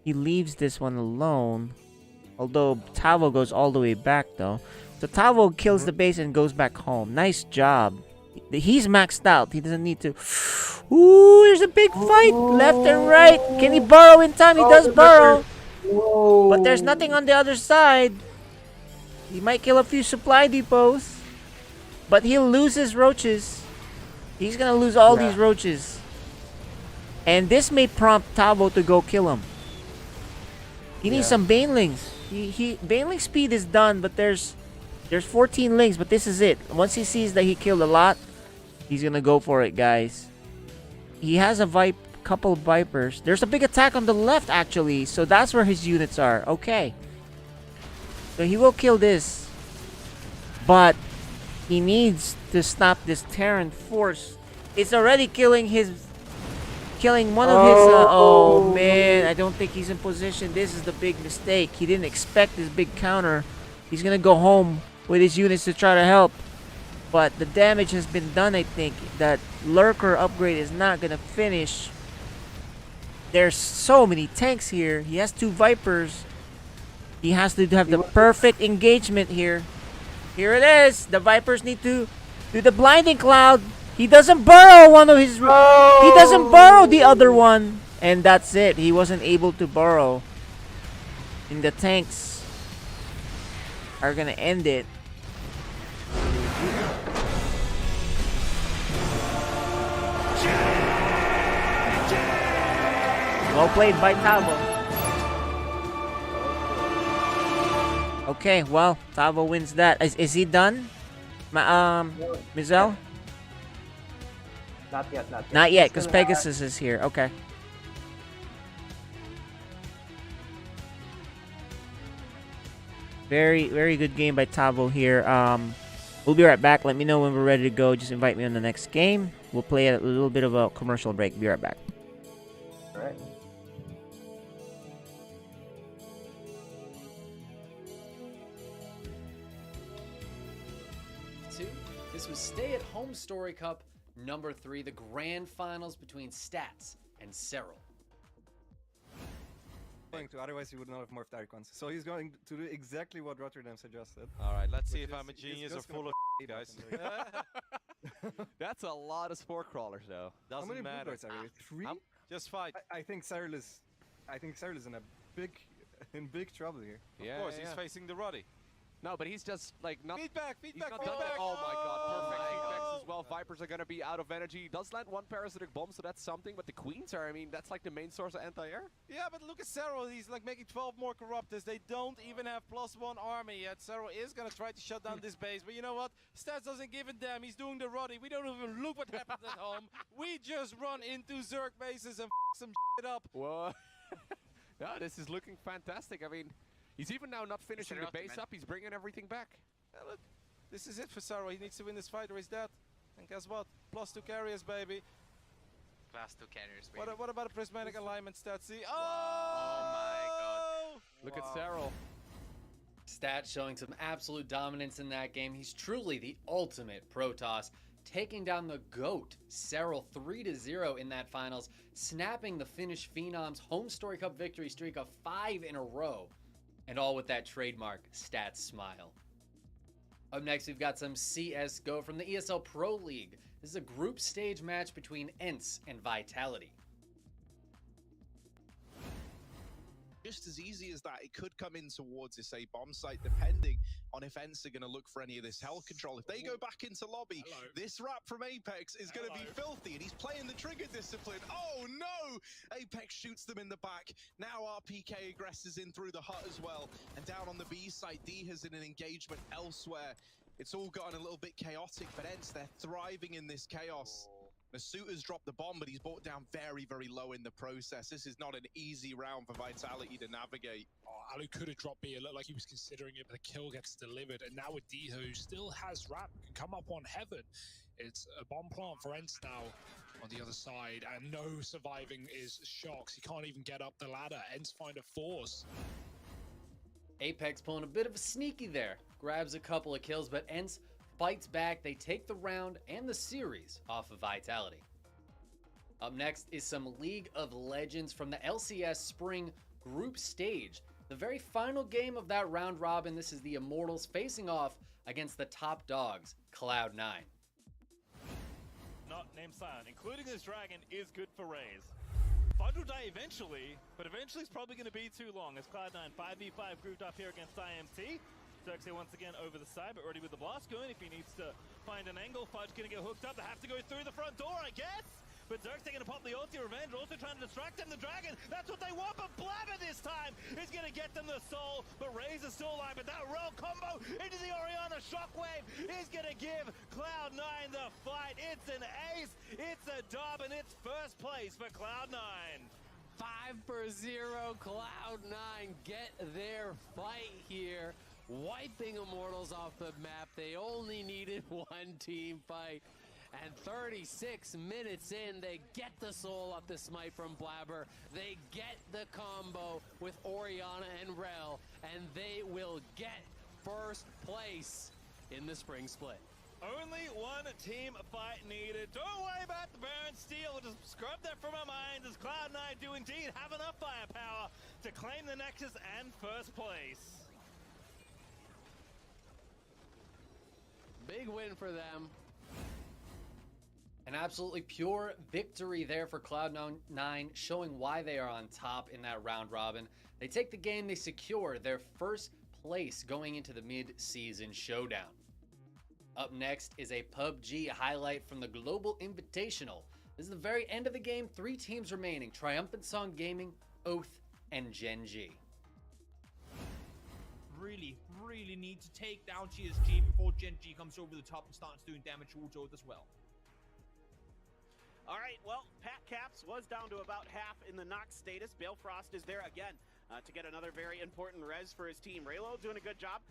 He leaves this one alone. Although Tavo goes all the way back though. So Tavo kills the base and goes back home. Nice job. He's maxed out. He doesn't need to... Ooh, there's a big fight. Left and right. Can he burrow in time? He does burrow. But there's nothing on the other side. He might kill a few supply depots. But he'll lose his roaches. He's gonna lose all these roaches. And this may prompt Tavo to go kill him. He needs some Banelings. Baneling speed is done, but there's 14 lings, but this is it. Once he sees that he killed a lot, he's gonna go for it, guys. He has a couple of Vipers. There's a big attack on the left, actually, so that's where his units are. Okay. So he will kill this. But he needs to stop this Terran force. It's already killing one of his... oh, man. I don't think he's in position. This is the big mistake. He didn't expect this big counter. He's going to go home with his units to try to help. But the damage has been done, I think. That Lurker upgrade is not going to finish. There's so many tanks here. He has 2 Vipers. He has to have the perfect engagement here. Here it is. The Vipers need to do the blinding cloud. He doesn't burrow one of his... He doesn't burrow the other one. And that's it. He wasn't able to burrow. And the tanks are going to end it. Well played by Tavo. Okay, well, Tavo wins that. Is he done? Mizel? Not yet. Not yet, because Pegasus is here. Okay. Very, very good game by Tavo here. We'll be right back. Let me know when we're ready to go. Just invite me on the next game. We'll play a little bit of a commercial break. Be right back. All right. This was Stay at Home Story Cup number 3, the grand finals between Stats and Cyril. Otherwise he would not have morphed icons. So he's going to do exactly what Rotterdam suggested. Alright, let's see if I'm a genius or full of guys. That's a lot of spore crawlers though. How many Doesn't matter. Bluebirds are there? 3? Just fight. I think Cyril is in in big trouble here. Of course, he's facing the Roddy. No, but he's just like not. Feedback, He's feedback, not done feedback. that. Oh my god, perfect feedback. as well. Vipers are going to be out of energy. He does land one parasitic bomb, so that's something. But the Queens are, I mean, that's like the main source of anti-air. Yeah, but look at Cerro. He's like making 12 more Corruptors. They don't even have +1 army yet. Cerro is going to try to shut down this base. But you know what? Stats doesn't give a damn. He's doing the Roddy. We don't even look what happens at home. We just run into Zerg bases and some shit up. Whoa. Yeah, this is looking fantastic. I mean, he's even now not finishing the base up. He's bringing everything back. Yeah, look, this is it for Cerro. He needs to win this fight or he's dead. And guess what? +2 carriers, baby. +2 carriers, baby. What about a prismatic alignment stat? See? Oh! Oh my god. Look at Cerro. Stats showing some absolute dominance in that game. He's truly the ultimate Protoss, taking down the GOAT, Serral, 3-0 in that finals, snapping the Finnish Phenoms' home Story Cup victory streak of 5 in a row, and all with that trademark Stats smile. Up next, we've got some CSGO from the ESL Pro League. This is a group stage match between ENCE and Vitality. Just as easy as that, it could come in towards this A bomb site, depending on if ENCE are going to look for any of this hell control. If they go back into lobby, this wrap from Apex is going to be filthy, and he's playing the trigger discipline. Oh no! Apex shoots them in the back. Now RPK aggressors in through the hut as well, and down on the B side, D has in an engagement elsewhere. It's all gotten a little bit chaotic, but ENCE, they're thriving in this chaos. Masuda's dropped the bomb, but he's brought down very, very low in the process. This is not an easy round for Vitality to navigate. Alu could have dropped B. It looked like he was considering it, but the kill gets delivered. And now with D, who still has Rap, can come up on Heaven. It's a bomb plant for ENCE now on the other side, and no surviving is Shocks. He can't even get up the ladder. ENCE find a force. Apex pulling a bit of a sneaky there. Grabs a couple of kills, but ENCE fights back. They take the round and the series off of Vitality. Up next is some League of Legends from the LCS Spring Group Stage. The very final game of that round robin. This is the Immortals facing off against the top dogs, Cloud9. Not named Silent, including this dragon, is good for Raze. Fudge will die eventually, but eventually it's probably going to be too long as Cloud9 5v5 grouped up here against IMT. Xerxes once again over the side, but already with the blast going. If he needs to find an angle, Fudge going to get hooked up. They have to go through the front door, I guess. But Xerxes going to pop the ulti revenge, also trying to distract him. The dragon, that's what they want, but Blabber this time is going to get them the soul. But Raze is still alive, but that roll combo into the Orianna shockwave is going to give Cloud9 the fight. It's an ace, it's a dub, and it's first place for Cloud9. 5-0, Cloud9 get their fight here, wiping Immortals off the map. They only needed one team fight, and 36 minutes in, they get the soul off the smite from Blabber. They get the combo with Orianna and Rel, and they will get first place in the spring split. Only one team fight needed. Don't worry about the burn steel. We'll just scrub that from our minds as Cloud9 do indeed have enough firepower to claim the Nexus and first place. Big win for them. An absolutely pure victory there for Cloud9, showing why they are on top in that round robin. They take the game, they secure their first place going into the mid-season showdown. Up next is a PUBG highlight from the Global Invitational. This is the very end of the game. 3 teams remaining: Triumphant Song Gaming, Oath, and Gen G. Really need to take down TSG before Gen G comes over the top and starts doing damage towards Oath as well. All right, well, Pat Caps was down to about half in the knock status. Balefrost is there again to get another very important res for his team. Raylo doing a good job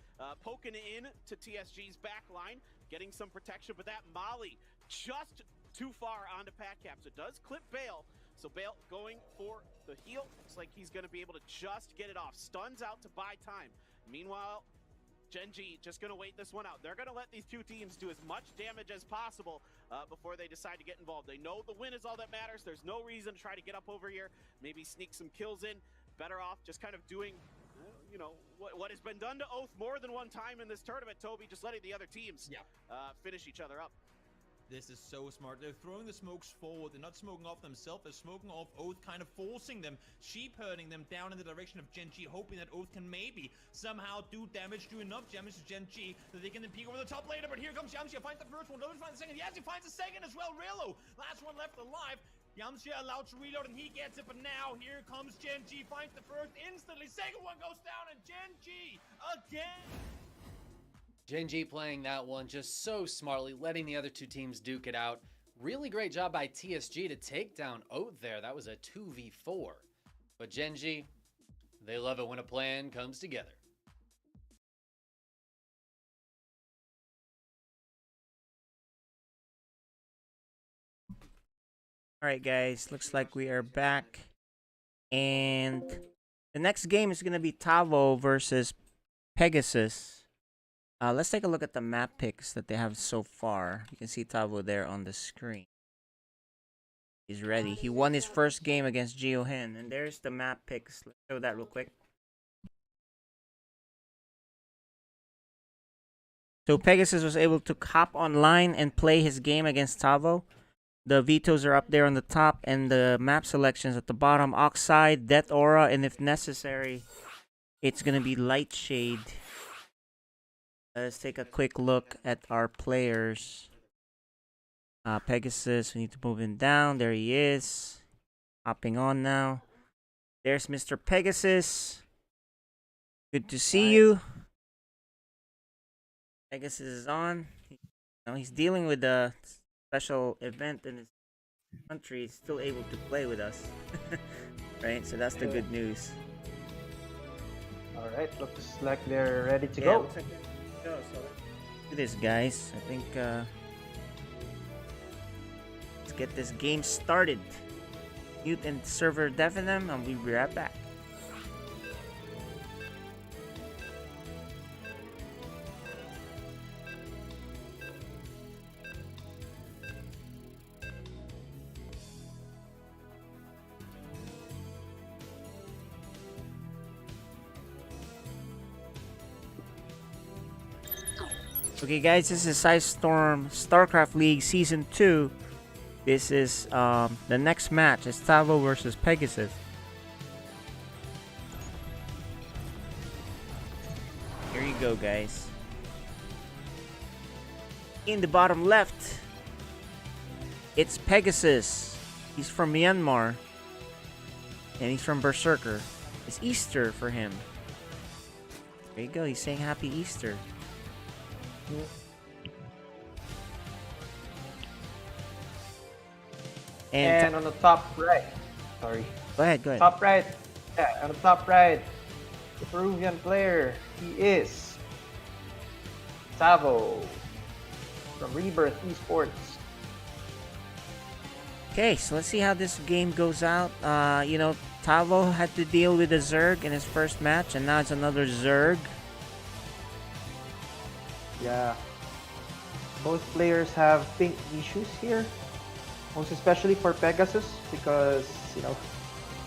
poking in to TSG's back line, getting some protection, but that Molly just too far onto Pat Caps. It does clip Bale, so Bale going for the heal. Looks like he's going to be able to just get it off. Stuns out to buy time. Meanwhile, Gen G just going to wait this one out. They're going to let these two teams do as much damage as possible before they decide to get involved. They know the win is all that matters. There's no reason to try to get up over here, maybe sneak some kills in. Better off just kind of doing, you know, what has been done to Oath more than one time in this tournament, Toby, just letting the other teams finish each other up. This is so smart. They're throwing the smokes forward. They're not smoking off themselves. They're smoking off Oath, kind of forcing them, sheep herding them down in the direction of Gen G, hoping that Oath can maybe somehow do enough damage to Gen G that they can then peek over the top later. But here comes Yamcha, finds the first one, doesn't find the second. Yes, he finds the second as well. Relo, last one left alive. Yamcha allowed to reload and he gets it, but now here comes Gen G, finds the first instantly. Second one goes down and Gen G again. Gen G playing that one just so smartly, letting the other two teams duke it out. Really great job by TSG to take down Oath there. That was a 2v4. But Gen G, they love it when a plan comes together. Alright guys, looks like we are back. And the next game is going to be Tavo versus Pegasus. Let's take a look at the map picks that they have so far. You can see Tavo there on the screen. He's ready. He won his first game against Geohen. And there's the map picks. Let's show that real quick. So Pegasus was able to hop online and play his game against Tavo. The vetoes are up there on the top and the map selections at the bottom. Oxide, Death Aura, and if necessary, it's going to be Light Shade. Let's take a quick look at our players. Pegasus, we need to move him down. There he is. Hopping on now. There's Mr. Pegasus. Good to see you. Pegasus is on. He's dealing with a special event in his country. He's still able to play with us. Right? So that's the good news. Alright, looks like they're ready to go. Looks like they're ready to go. So let's do this, guys. I think let's get this game started. Mute and server deafen them, and we'll be right back. Okay guys, this is Storm StarCraft League Season 2. This is the next match. It's Tavo versus Pegasus. Here you go, guys. In the bottom left, it's Pegasus. He's from Myanmar. And he's from Berserker. It's Easter for him. There you go, he's saying Happy Easter. And on the top right, sorry. Go ahead. Top right, yeah, on the top right, the Peruvian player, he is Tavo from Rebirth Esports. Okay, so let's see how this game goes out. You know, Tavo had to deal with a Zerg in his first match, and now it's another Zerg. Yeah, both players have ping issues here, most especially for Pegasus because, you know,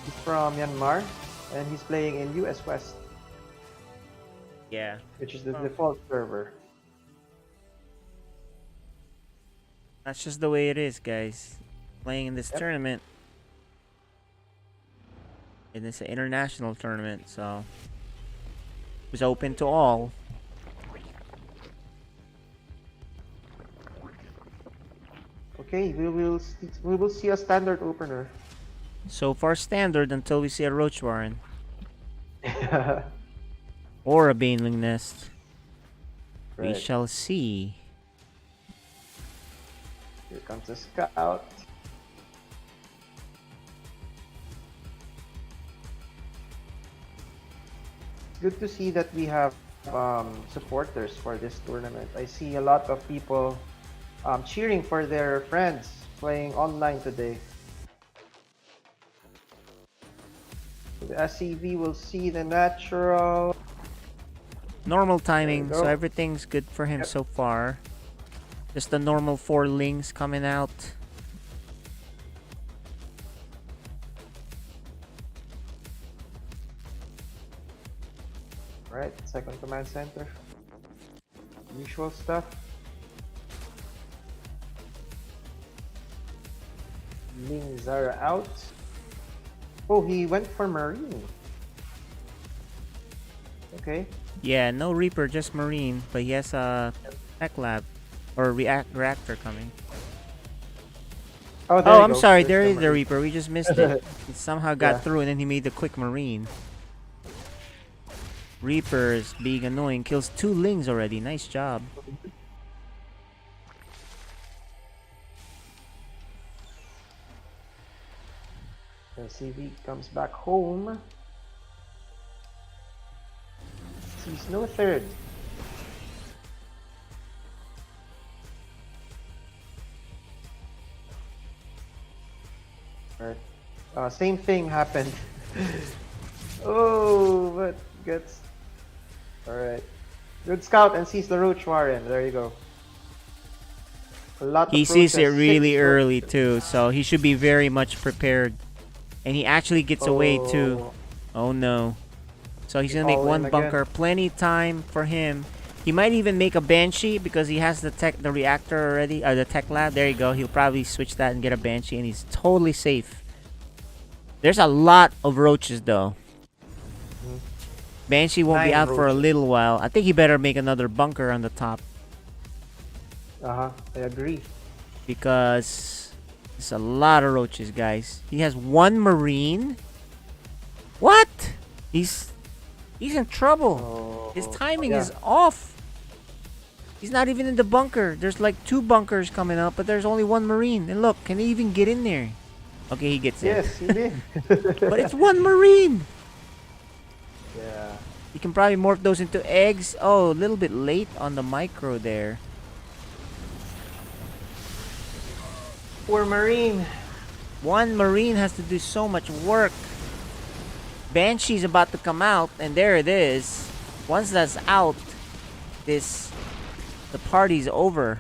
he's from Myanmar and he's playing in US West. Yeah. Which is the default server. That's just the way it is, guys. Playing in this tournament. And it's an international tournament, so it was open to all. Okay, we will see a standard opener. So far standard until we see a Roach Warren. Or a Baneling Nest. Right. We shall see. Here comes the scout. It's good to see that we have supporters for this tournament. I see a lot of people cheering for their friends playing online today. So the SCV will see the natural. Normal timing, so everything's good for him so far. Just the normal 4 lings coming out. Right, second command center. Usual stuff. Ling Zara out. Oh, he went for Marine. Okay. Yeah, no Reaper, just Marine, but he has a Tech Lab or Reactor coming. Oh, there Oh, you I'm go. sorry, There's there the is the Marine. Reaper. We just missed it. He somehow got Yeah. through and then he made the quick Marine. Reapers being annoying. Kills 2 Lings already. Nice job. CV comes back home. Sees no third. Alright. Same thing happened. Oh, but gets. Alright. Good scout and sees the Roach Warren. There you go. A lot He of sees it roaches. really 6 early roaches. too, so he should be very much prepared. And he actually gets away too. Oh. Oh no. So he's gonna All make in one again. bunker. Plenty time for him. He might even make a Banshee because he has the reactor already, the Tech Lab. There you go. He'll probably switch that and get a Banshee, and he's totally safe. There's a lot of roaches though. Banshee won't be 9 out for a roaches. little while. I think he better make another bunker on the top I agree. because there's a lot of roaches, guys. He has 1 Marine. What? He's in trouble. His timing yeah. is off. He's not even in the bunker. There's like 2 bunkers coming up, but there's only 1 Marine. And look, can he even get in there? Okay, he gets in. Yes, he did. But it's 1 Marine. Yeah. You can probably morph those into eggs. Oh, a little bit late on the micro there. Poor Marine. 1 Marine has to do so much work. Banshee's about to come out, and there it is. Once that's out, the party's over.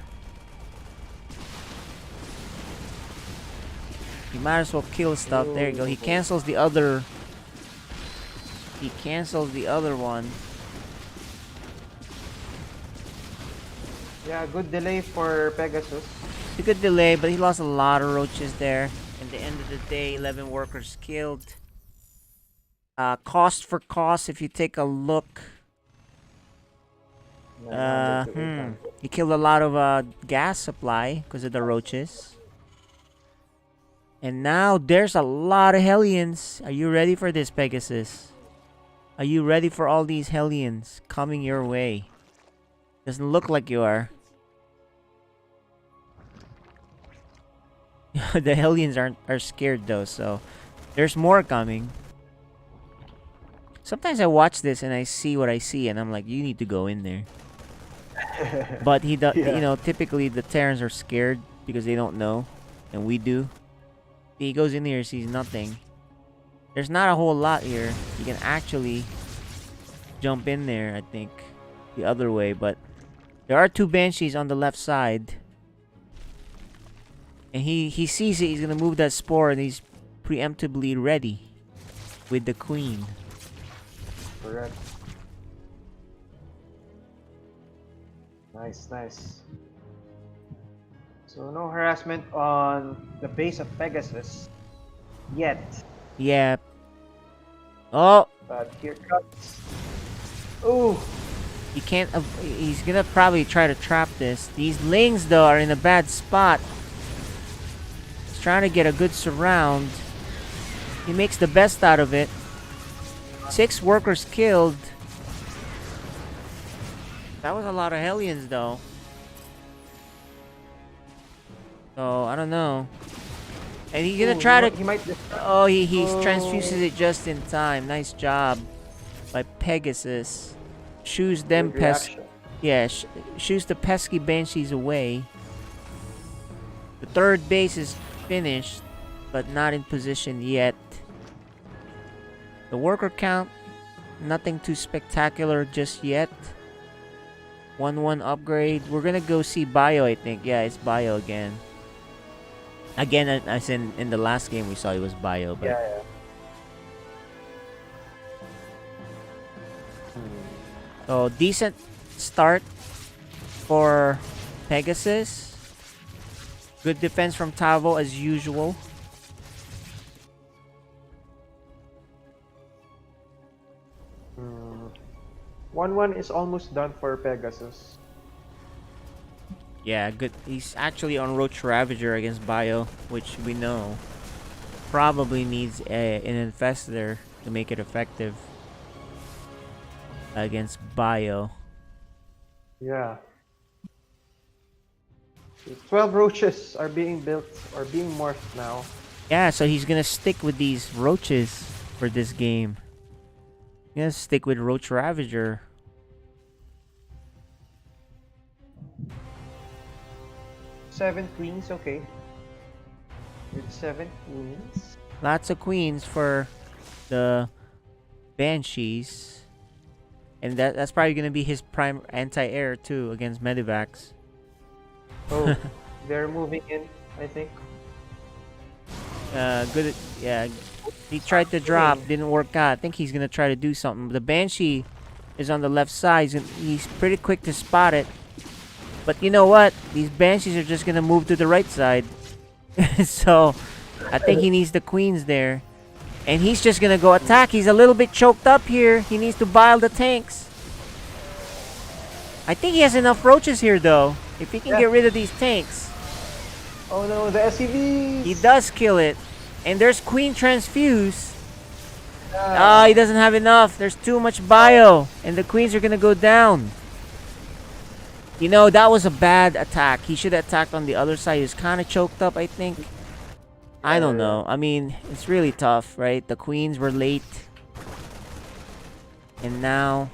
You might as well kill stuff. There you go. He cancels the other. He cancels the other one. Yeah, good delay for Pegasus. It's a good delay, but he lost a lot of roaches there. At the end of the day, 11 workers killed. Cost for cost, if you take a look. He killed a lot of gas supply because of the roaches. And now there's a lot of Hellions. Are you ready for this, Pegasus? Are you ready for all these Hellions coming your way? Doesn't look like you are. The Hellions are scared though, so there's more coming. Sometimes I watch this and I see what I see, and I'm like, you need to go in there. But he does, Yeah. you know, typically the Terrans are scared because they don't know, and we do. He goes in here, sees nothing. There's not a whole lot here. You can actually jump in there, I think, the other way, but there are 2 Banshees on the left side. And he sees it, he's gonna move that spore, and he's preemptively ready with the Queen. Correct. Nice, nice. So no harassment on the base of Pegasus yet. Yeah. Oh! But here comes. Ooh! He can't. He's gonna probably try to trap this. These Lings, though, are in a bad spot. He's trying to get a good surround. He makes the best out of it. 6 workers killed. That was a lot of Hellions, though. So, I don't know. And he's gonna try to... He might oh, he transfuses it just in time. Nice job by Pegasus. Shoos them Good reaction. Yeah, shoos the pesky Banshees away. The 3rd base is finished, but not in position yet. The worker count, nothing too spectacular just yet. 1-1 upgrade. We're gonna go see Bio, I think. Yeah, it's Bio again. Again, as in the last game we saw, it was Bio. But Yeah. so decent start for Pegasus. Good defense from Tavo as usual. 1-1 is almost done for Pegasus. Yeah, good. He's actually on Roach Ravager against Bio, which we know probably needs an infestor to make it effective against Bio. Yeah. 12 roaches are being built or being morphed now. Yeah, so he's gonna stick with these roaches for this game. He's gonna stick with Roach Ravager. Seven queens, okay. With 7 queens. Lots of queens for the Banshees. And that's probably gonna be his prime anti-air too against Medivacs. Oh, they're moving in, I think. Good. Yeah, he tried to drop, didn't work out. I think he's gonna try to do something. The Banshee is on the left side. He's pretty quick to spot it. But you know what? These Banshees are just gonna move to the right side. So I think he needs the queens there. And he's just gonna go attack. He's a little bit choked up here. He needs to bile the tanks. I think he has enough roaches here though. If he can get rid of these tanks. Oh no, the SCVs! He does kill it. And there's Queen Transfuse. Ah, he doesn't have enough. There's too much bio. And the queens are gonna go down. You know, that was a bad attack. He should have attacked on the other side. He was kind of choked up, I think. I don't know. I mean, it's really tough, right? The queens were late. And now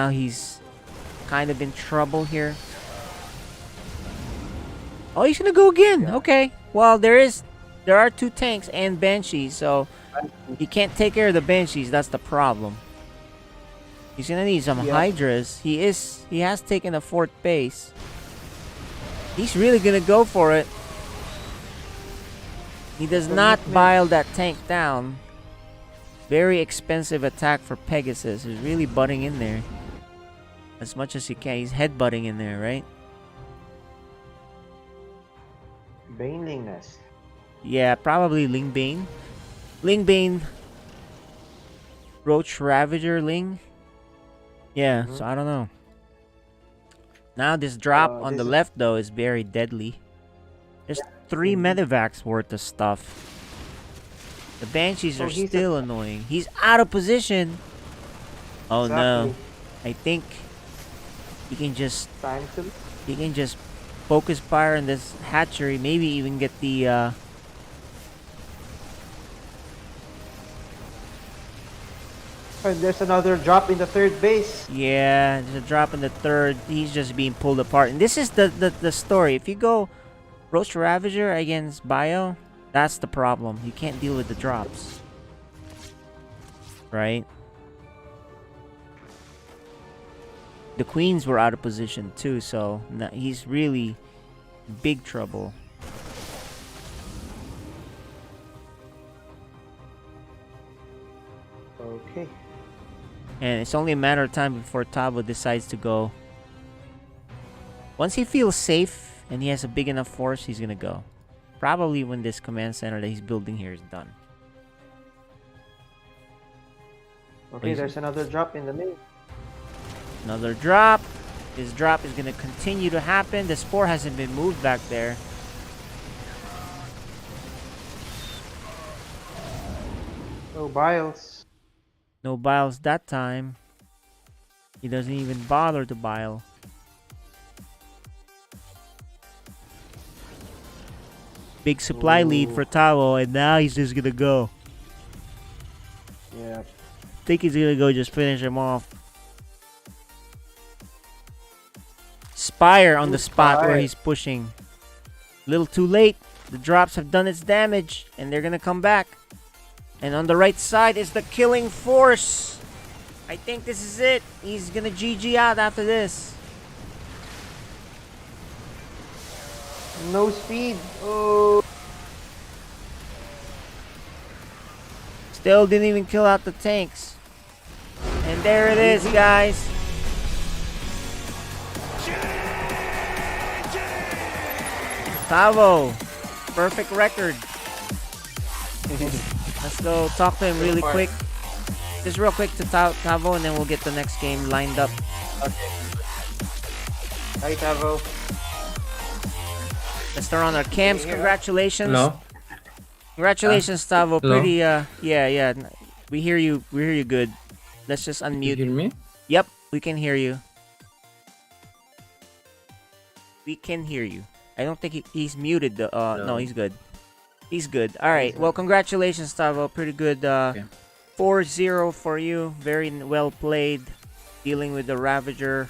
he's kind of in trouble here. Oh, he's gonna go again. Okay. Well, there are 2 tanks and Banshees, so he can't take care of the Banshees. That's the problem. He's gonna need some Hydras. He has taken a 4th base. He's really gonna go for it. He does not bile that tank down. Very expensive attack for Pegasus. He's really butting in there. As much as he can. He's headbutting in there, right? Baneling Nest. Yeah, probably Lingbane. Lingbane. Roach Ravager Ling. Yeah, so I don't know. Now this drop on the left though is very deadly. There's 3 Medivacs worth of stuff. The Banshees are still annoying. He's out of position. Oh no. I think he can just focus fire in this hatchery, maybe even get the And there's another drop in the 3rd base. Yeah, there's a drop in the 3rd. He's just being pulled apart. And this is the story. If you go Roach Ravager against Bio, that's the problem. You can't deal with the drops. Right? The queens were out of position too, so he's really in big trouble. Okay. And it's only a matter of time before Tavo decides to go. Once he feels safe and he has a big enough force, he's gonna go. Probably when this command center that he's building here is done. Okay, there's another drop in the main. Another drop. This drop is gonna continue to happen. The spore hasn't been moved back there. No biles. No biles that time. He doesn't even bother to bile. Big supply lead for Tavo, and now he's just gonna go. Yeah. I think he's gonna go just finish him off. Spire on the spot where he's pushing. A little too late. The drops have done its damage, and they're gonna come back. And on the right side is the killing force. I think this is it. He's gonna GG out after this. No speed. Oh. Still didn't even kill out the tanks. And there it is, guys. Tavo. Perfect record. Let's go talk to him really quick. just real quick to Tavo, and then we'll get the next game lined up. Okay. Hi, Tavo. Let's turn on our cams. Congratulations. Hello. Congratulations, Tavo. Hello? Pretty, yeah. We hear you. We hear you good. Let's just unmute. You hear me? Yep, we can hear you. We can hear you. I don't think he's muted. No, he's good. He's good. All right. Well, congratulations, Tavo. Pretty good. 4-0 for you. Very well played. Dealing with the Ravager.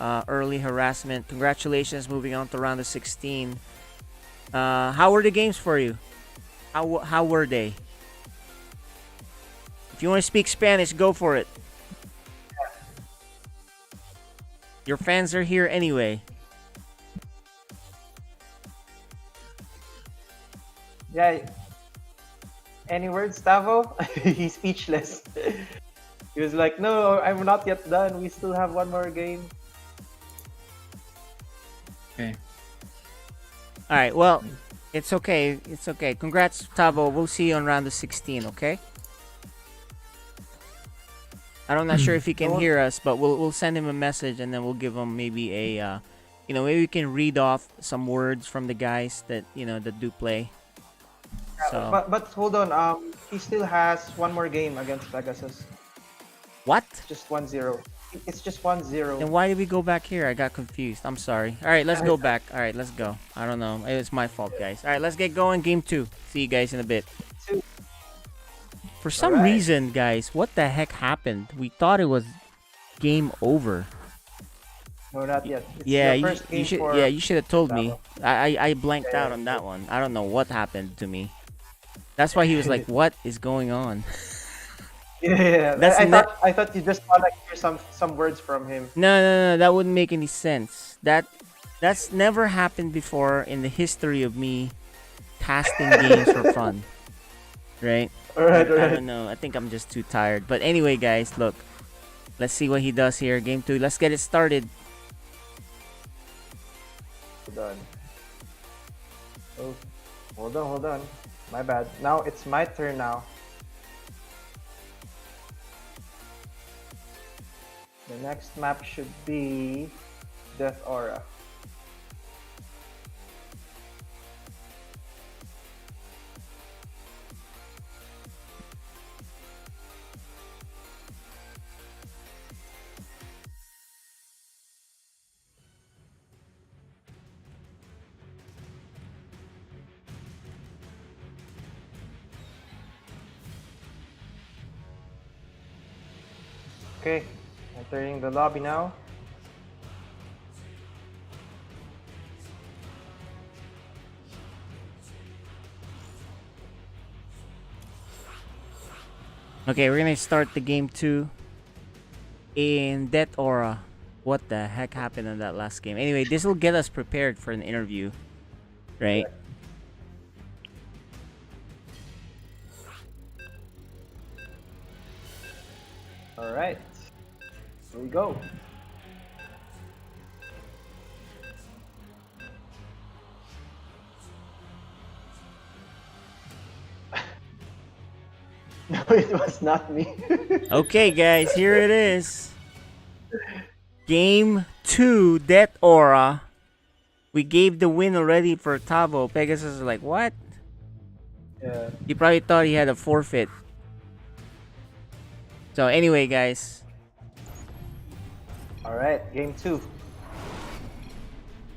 Early harassment. Congratulations. Moving on to round of 16. How were the games for you? How were they? If you want to speak Spanish, go for it. Your fans are here anyway. Yeah. Any words, Tavo? He's speechless. He was like, no, I'm not yet done. We still have one more game. Okay. All right. Well, it's okay. It's okay. Congrats, Tavo. We'll see you on round of 16. Okay. I'm not sure if he can hear us, but we'll send him a message and then we'll give him maybe a, maybe we can read off some words from the guys that that do play. So. But hold on. He still has one more game against Pegasus. What? Just 1-0. It's just 1-0. Then why did we go back here? I got confused. I'm sorry. All right, let's go back. All right, let's go. I don't know. It's my fault, guys. All right, let's get going. Game 2. See you guys in a bit. For some reason, guys, what the heck happened? We thought it was game over. No, not yet. It's Yeah, the first game for you should have told me. Tavo. I blanked out on that one. I don't know what happened to me. That's why he was like, "What is going on?" Yeah, I thought you just want to hear some words from him. No, that wouldn't make any sense. That's never happened before in the history of me casting games for fun. Right? Alright. I don't know. I think I'm just too tired. But anyway, guys, look. Let's see what he does here. Game 2. Let's get it started. Hold on. Oh, hold on. My bad. Now it's my turn now. The next map should be Death Aura. Okay, entering the lobby now. Okay, we're gonna start the game 2 in Death Aura. What the heck happened in that last game? Anyway, this will get us prepared for an interview, right? Alright, here we go. No, it was not me. Okay, guys, here it is. Game 2, Death Aura. We gave the win already for Tavo. Pegasus is like, what? Yeah. He probably thought he had a forfeit. So anyway, guys. Alright, game 2.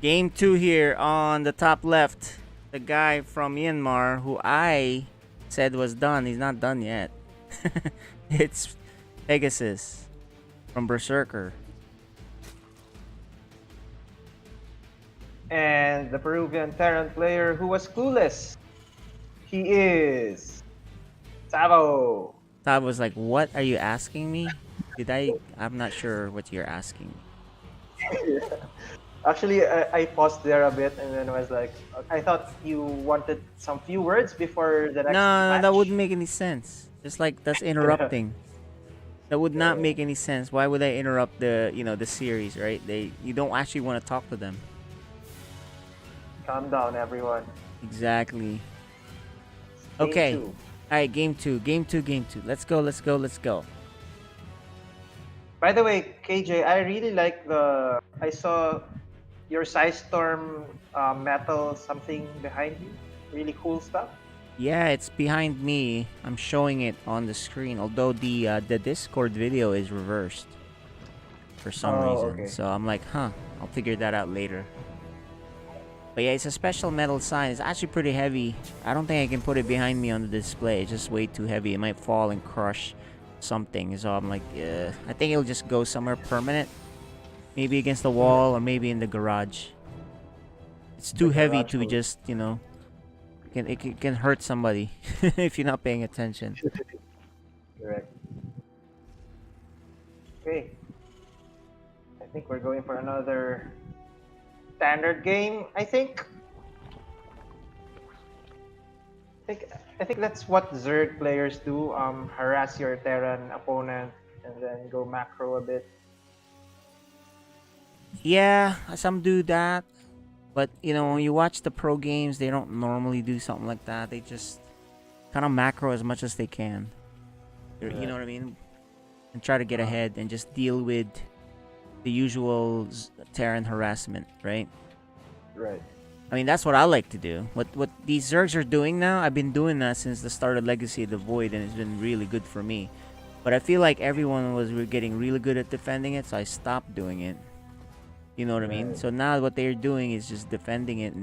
Game 2 here on the top left. The guy from Myanmar who I said was done. He's not done yet. It's Pegasus from Berserker. And the Peruvian Terran player who was clueless. He is Tavo. Tab was like, what are you asking me? I'm not sure what you're asking. Actually, I paused there a bit and then was like, I thought you wanted some few words before the next No, match. that wouldn't make any sense. Just like, that's interrupting. That would not make any sense. Why would I interrupt the series, right? You don't actually want to talk to them. Calm down, everyone. Exactly. Game Okay. 2. Alright, game two. Game two. Game two. Let's go. Let's go. Let's go. By the way, KJ, I really like the. I saw your Size Storm metal something behind you. Really cool stuff. Yeah, it's behind me. I'm showing it on the screen. Although the Discord video is reversed for some reason. Okay. So I'm like, huh. I'll figure that out later. But yeah, it's a special metal sign. It's actually pretty heavy. I don't think I can put it behind me on the display. It's just way too heavy. It might fall and crush something. So I'm like, I think it'll just go somewhere permanent. Maybe against the wall or maybe in the garage. It's too heavy to just, you know, it can hurt somebody if you're not paying attention. Correct. Okay. I think we're going for another standard game. I think that's what Zerg players do. Harass your Terran opponent and then go macro a bit. Yeah, some do that. But, you know, when you watch the pro games, they don't normally do something like that. They just kind of macro as much as they can. You know what I mean? And try to get ahead and just deal with the usual Terran harassment, right? Right. I mean, that's what I like to do. What these Zergs are doing now, I've been doing that since the start of Legacy of the Void, and it's been really good for me. But I feel like everyone was getting really good at defending it, so I stopped doing it. You know what I mean? So now what they're doing is just defending it,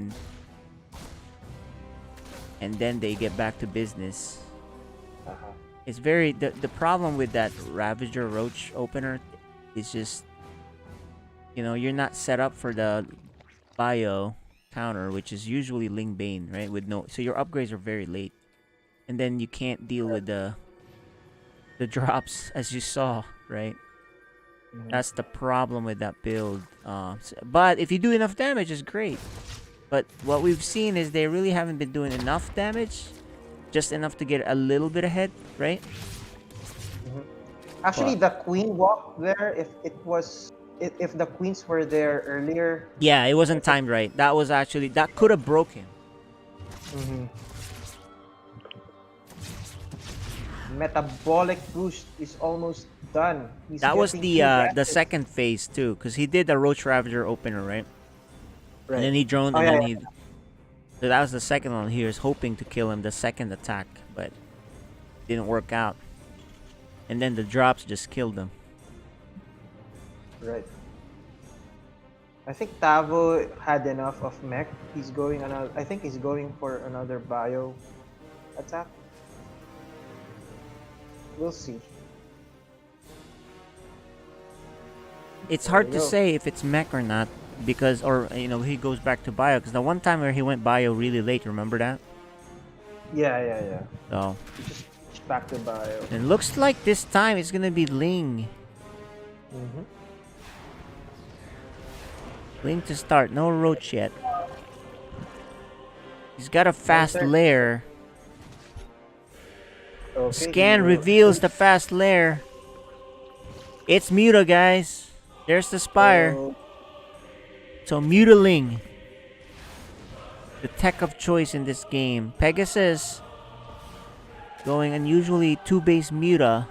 and then they get back to business. It's very the problem with that Ravager Roach opener is just, you know, you're not set up for the bio counter, which is usually Ling Bane, right? With no, so your upgrades are very late, and then you can't deal with the drops as you saw, right? That's the problem with that build. But if you do enough damage, it's great. But what we've seen is they really haven't been doing enough damage, just enough to get a little bit ahead, right? Actually, the Queen walk there. If the Queens were there earlier. Yeah, it wasn't timed right. That was actually that could have broke him. Metabolic boost is almost done. That was the second phase too, because he did the Roach Ravager opener, right? And then he droned, and then he. So that was the second one. He was hoping to kill him the second attack, but didn't work out. And then the drops just killed him. Right. I think Tavo had enough of mech. He's going another. I think he's going for another bio attack. We'll see. It's hard to say if it's mech or not, because, or you know, he goes back to bio, because the one time where he went bio really late, remember that? Yeah. So just back to bio. And looks like this time it's gonna be Ling. Ling to start, no Roach yet. He's got a fast lair. Scan reveals the fast lair. It's Muta, guys. There's the Spire. So Mutaling, the tech of choice in this game. Pegasus going unusually 2-base Muta.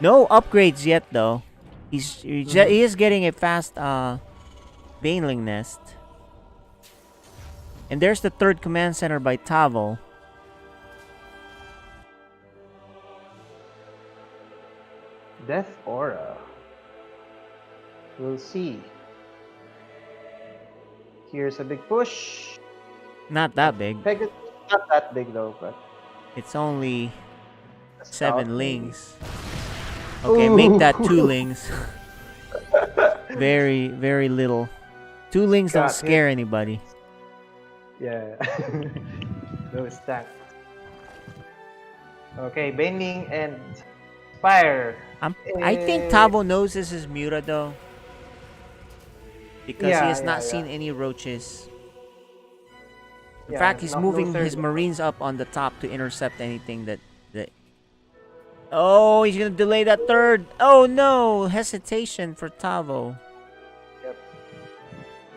No upgrades yet though. He is getting a fast Baneling Nest. And there's the third command center by Tavo. Death Aura. We'll see. Here's a big push. Not that big. Not that big though, but it's only 7 Lings. Okay, make that 2 Lings. Very, very little. 2 Lings don't scare anybody. Yeah. No stack. Okay, Baneling and Spire. I think Tavo knows this is Muta though, because he has not seen any roaches. In fact, he's moving his marines up on the top to intercept anything that. Oh, he's gonna delay that third. Oh no, hesitation for Tavo. Yep.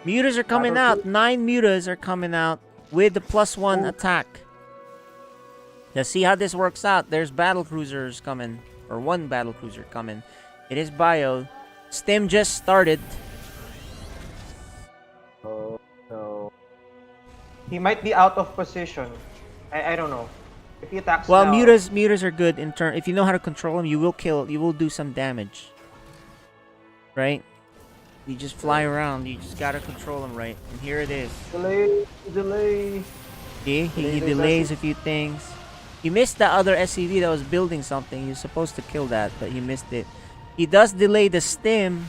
Mutas are coming out. 9 mutas are coming out with the +1 attack. Let's see how this works out. There's battle cruisers coming, or one battle cruiser coming. It is bio. Stim just started. Oh no. He might be out of position. I don't know. If he attacks Well, now, mutas are good in turn. If you know how to control them, you will do some damage. Right? You just fly around. You just gotta control them right. And here it is. delay. See, he delays a few things. He missed the other SCV that was building something. He was supposed to kill that, but he missed it. He does delay the stim.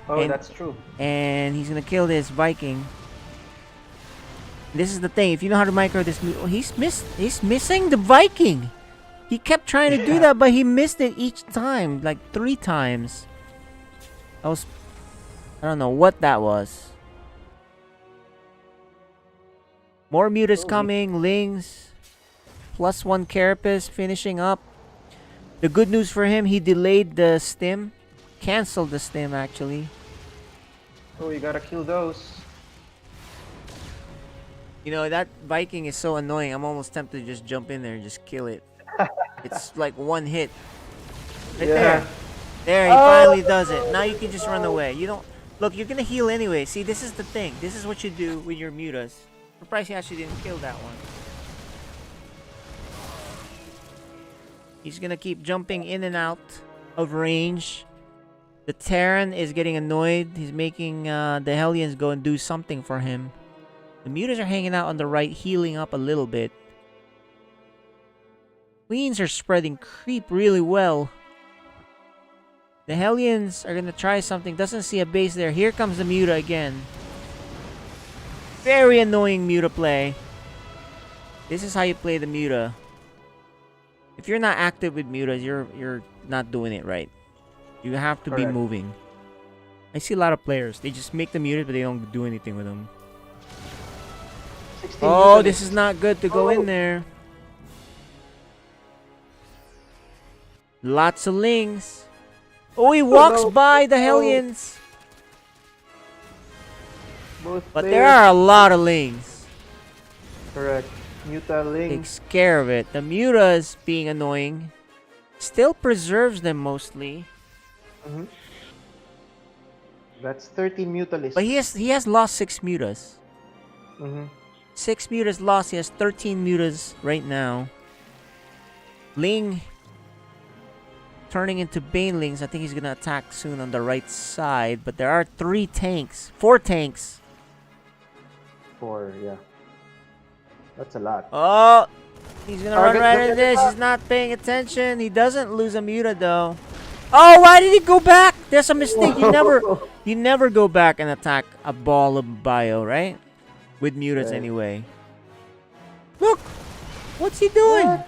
Oh, that's true. And he's gonna kill this Viking. This is the thing. If you know how to micro this, he's missing the Viking. He kept trying to do that, but he missed it each time, like 3 times. I don't know what that was. More mutas coming. Lings. +1 Carapace finishing up. The good news for him, he delayed the stim. Canceled the stim, actually. Oh, you gotta kill those. You know, that Viking is so annoying. I'm almost tempted to just jump in there and just kill it. It's like 1 hit. Right there. There, he finally does it. Now you can just run away. You don't... Look, you're gonna heal anyway. See, this is the thing. This is what you do with your mutas. Surprised he actually didn't kill that one. He's gonna keep jumping in and out of range. The Terran is getting annoyed. He's making the Hellions go and do something for him. The mutas are hanging out on the right, healing up a little bit. Queens are spreading creep really well. The Hellions are gonna try something. Doesn't see a base there. Here comes the Muta again. Very annoying Muta play. This is how you play the Muta. If you're not active with Mutas, you're not doing it right. You have to be moving. I see a lot of players. They just make the Mutas, but they don't do anything with them. Oh, this is not good to go in there. Lots of Lings. Oh, he walks by the Hellions. But there are a lot of Lings. Correct. Muta Ling. Takes care of it. The Mutas being annoying. Still preserves them mostly. That's 13 Mutalists. But he has lost 6 Mutas. 6 Mutas lost. He has 13 Mutas right now. Ling turning into Banelings. I think he's gonna attack soon on the right side. But there are 4 tanks. 4, yeah. That's a lot. Oh, he's gonna run right into this. He's not paying attention. He doesn't lose a Muta though. Oh, why did he go back? There's a mistake. You never go back and attack a ball of bio, right? With Mutas anyway. Look, what's he doing?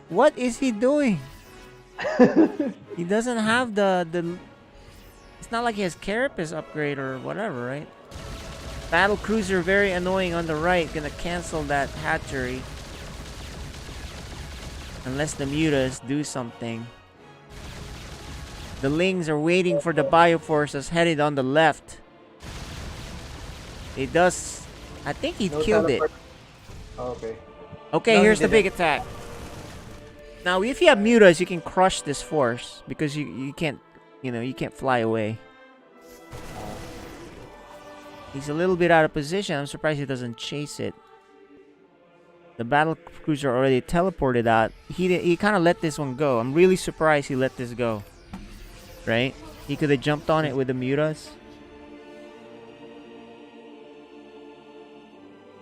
What is he doing? He doesn't have the. It's not like he has Carapace upgrade or whatever, right? Battle cruiser very annoying on the right. Gonna cancel that hatchery. Unless the Mutas do something. The Lings are waiting for the Bioforces headed on the left. It does. I think he killed it. Okay. Okay, No, here's the big attack. Now, if you have Mutas, you can crush this force because you can't, you can't fly away. He's a little bit out of position. I'm surprised he doesn't chase it. The battle cruiser already teleported out. He kind of let this one go. I'm really surprised he let this go. Right? He could have jumped on it with the Mutas.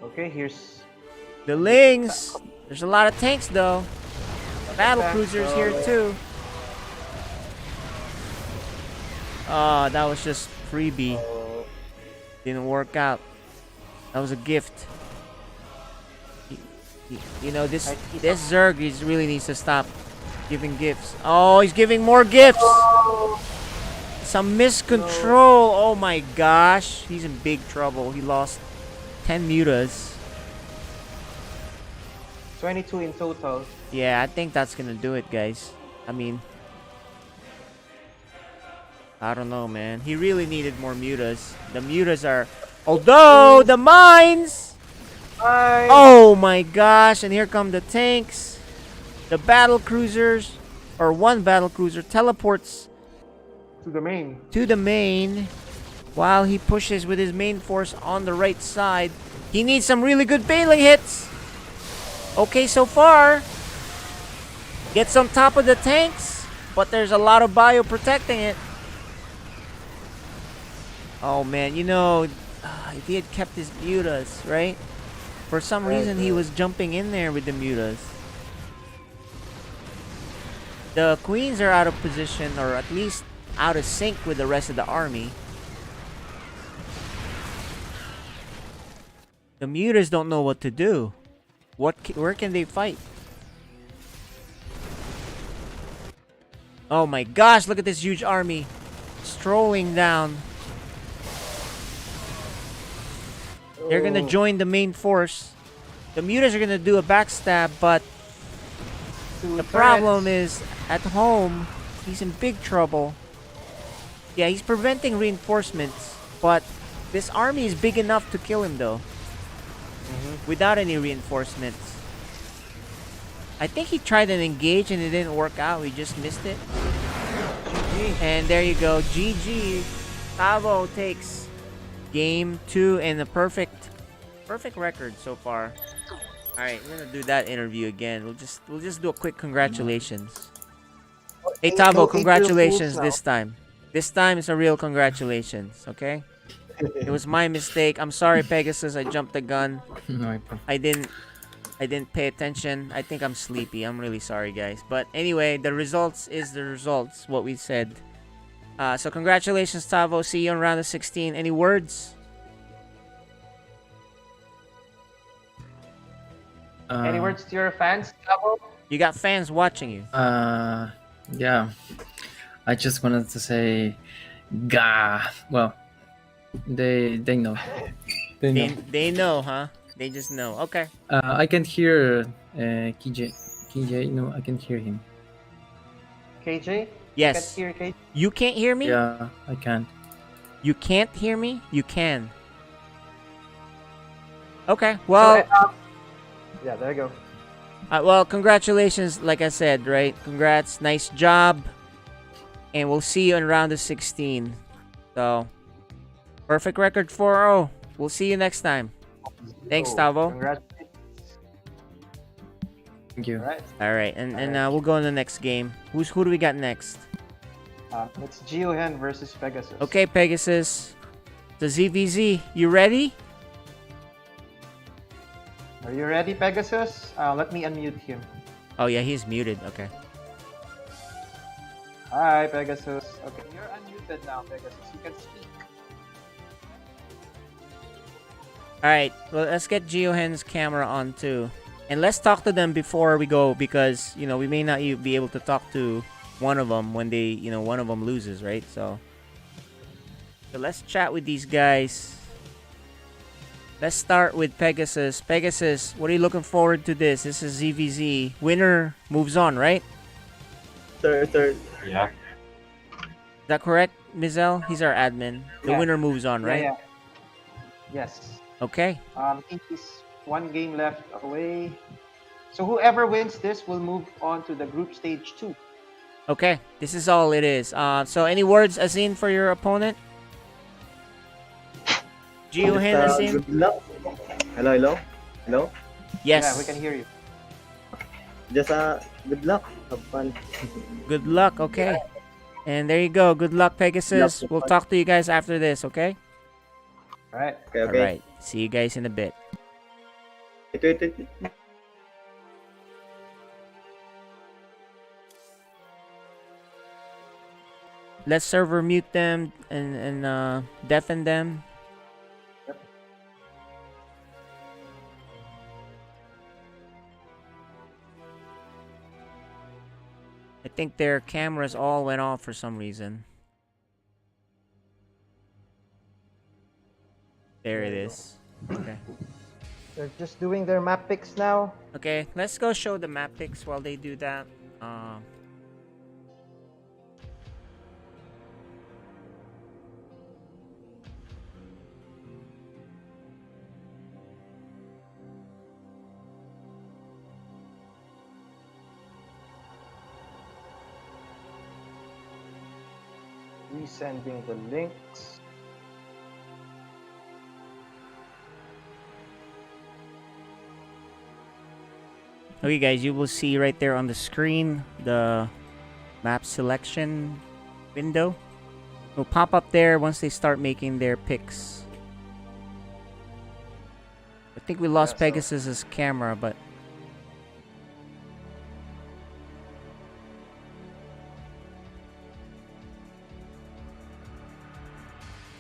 Okay, here's the Lings. There's a lot of tanks though. Battle cruisers here too. Oh, that was just freebie. Didn't work out. That was a gift. This Zerg really needs to stop giving gifts. Oh, he's giving more gifts. Some miscontrol. Oh my gosh. He's in big trouble. He lost 10 Mutas. 22 in total. Yeah, I think that's gonna do it, guys. I mean, I don't know, man. He really needed more mutas. The mutas are... Although, the mines! Oh my gosh, and here come the tanks. The battle cruisers, or one battle cruiser, teleports To the main. to the main while he pushes with his main force on the right side. He needs some really good bailing hits. Okay, so far. Gets on top of the tanks, but there's a lot of bio protecting it. Oh man, you know, if he had kept his mutas, right? For some reason, he was jumping in there with the mutas. The queens are out of position, or at least out of sync with the rest of the army. The mutas don't know what to do. Where can they fight? Oh my gosh, look at this huge army strolling down. They're gonna join the main force. The mutas are gonna do a backstab, but the problem is at home, he's in big trouble. Yeah, he's preventing reinforcements, but this army is big enough to kill him though. Without any reinforcements. I think he tried an engage and it didn't work out. We just missed it. GG. And there you go. GG. Tavo takes game 2 and a perfect record so far. All right, we're gonna do that interview again. We'll just do a quick congratulations. Hey Tavo, congratulations this time. This time it's a real congratulations. Okay. It was my mistake. I'm sorry, Pegasus. I jumped the gun. No, I didn't pay attention. I think I'm sleepy. I'm really sorry, guys. But anyway, the results is the results. What we said. So congratulations, Tavo. See you on round of 16. Any words? Any words to your fans, Tavo? You got fans watching you. Yeah. I just wanted to say, Gah. Well, they know. They know. They know, huh? They just know. Okay. I can hear KJ. KJ, no, I can hear him. KJ? Yes. You can hear KJ? You can't hear me? Yeah, I can't. You can't hear me? You can. Okay. Well. Yeah, there you go. Well, congratulations. Like I said, right? Congrats. Nice job. And we'll see you in round of 16. So, perfect record 4-0. We'll see you next time. Thanks, Tavo. Congratulations. Thank you. All right, and we'll go in the next game. Who do we got next? It's Geohen versus Pegasus. Okay, Pegasus. The ZVZ, you ready? Are you ready, Pegasus? Let me unmute him. Oh yeah, he's muted. Okay. Hi, Pegasus. Okay, you're unmuted now, Pegasus. You can speak. Alright, well, let's get Geohen's camera on too. And let's talk to them before we go because, you know, we may not be able to talk to one of them when they, you know, one of them loses, right? So let's chat with these guys. Let's start with Pegasus. Pegasus, what are you looking forward to this? This is ZVZ. Winner moves on, right? Third. Yeah. Is that correct, Mizel? He's our admin. The winner moves on, right? Yeah. Yes. Okay. He's one game left away. So whoever wins this will move on to the group stage 2. Okay, this is all it is. So any words, Azin, for your opponent? Geohen, Azin? Good luck. Hello? Yes. Yeah, we can hear you. Just good luck. Have fun. Good luck, okay. And there you go. Good luck, Pegasus. We'll talk to you guys after this, okay? Alright. Okay. Alright. See you guys in a bit. Wait. Let's server mute them and deafen them. I think their cameras all went off for some reason. There it is. Okay. They're just doing their map picks now. Okay, let's go show the map picks while they do that. resending the links. Okay, guys, you will see right there on the screen the map selection window. It will pop up there once they start making their picks. I think we lost Pegasus's camera, but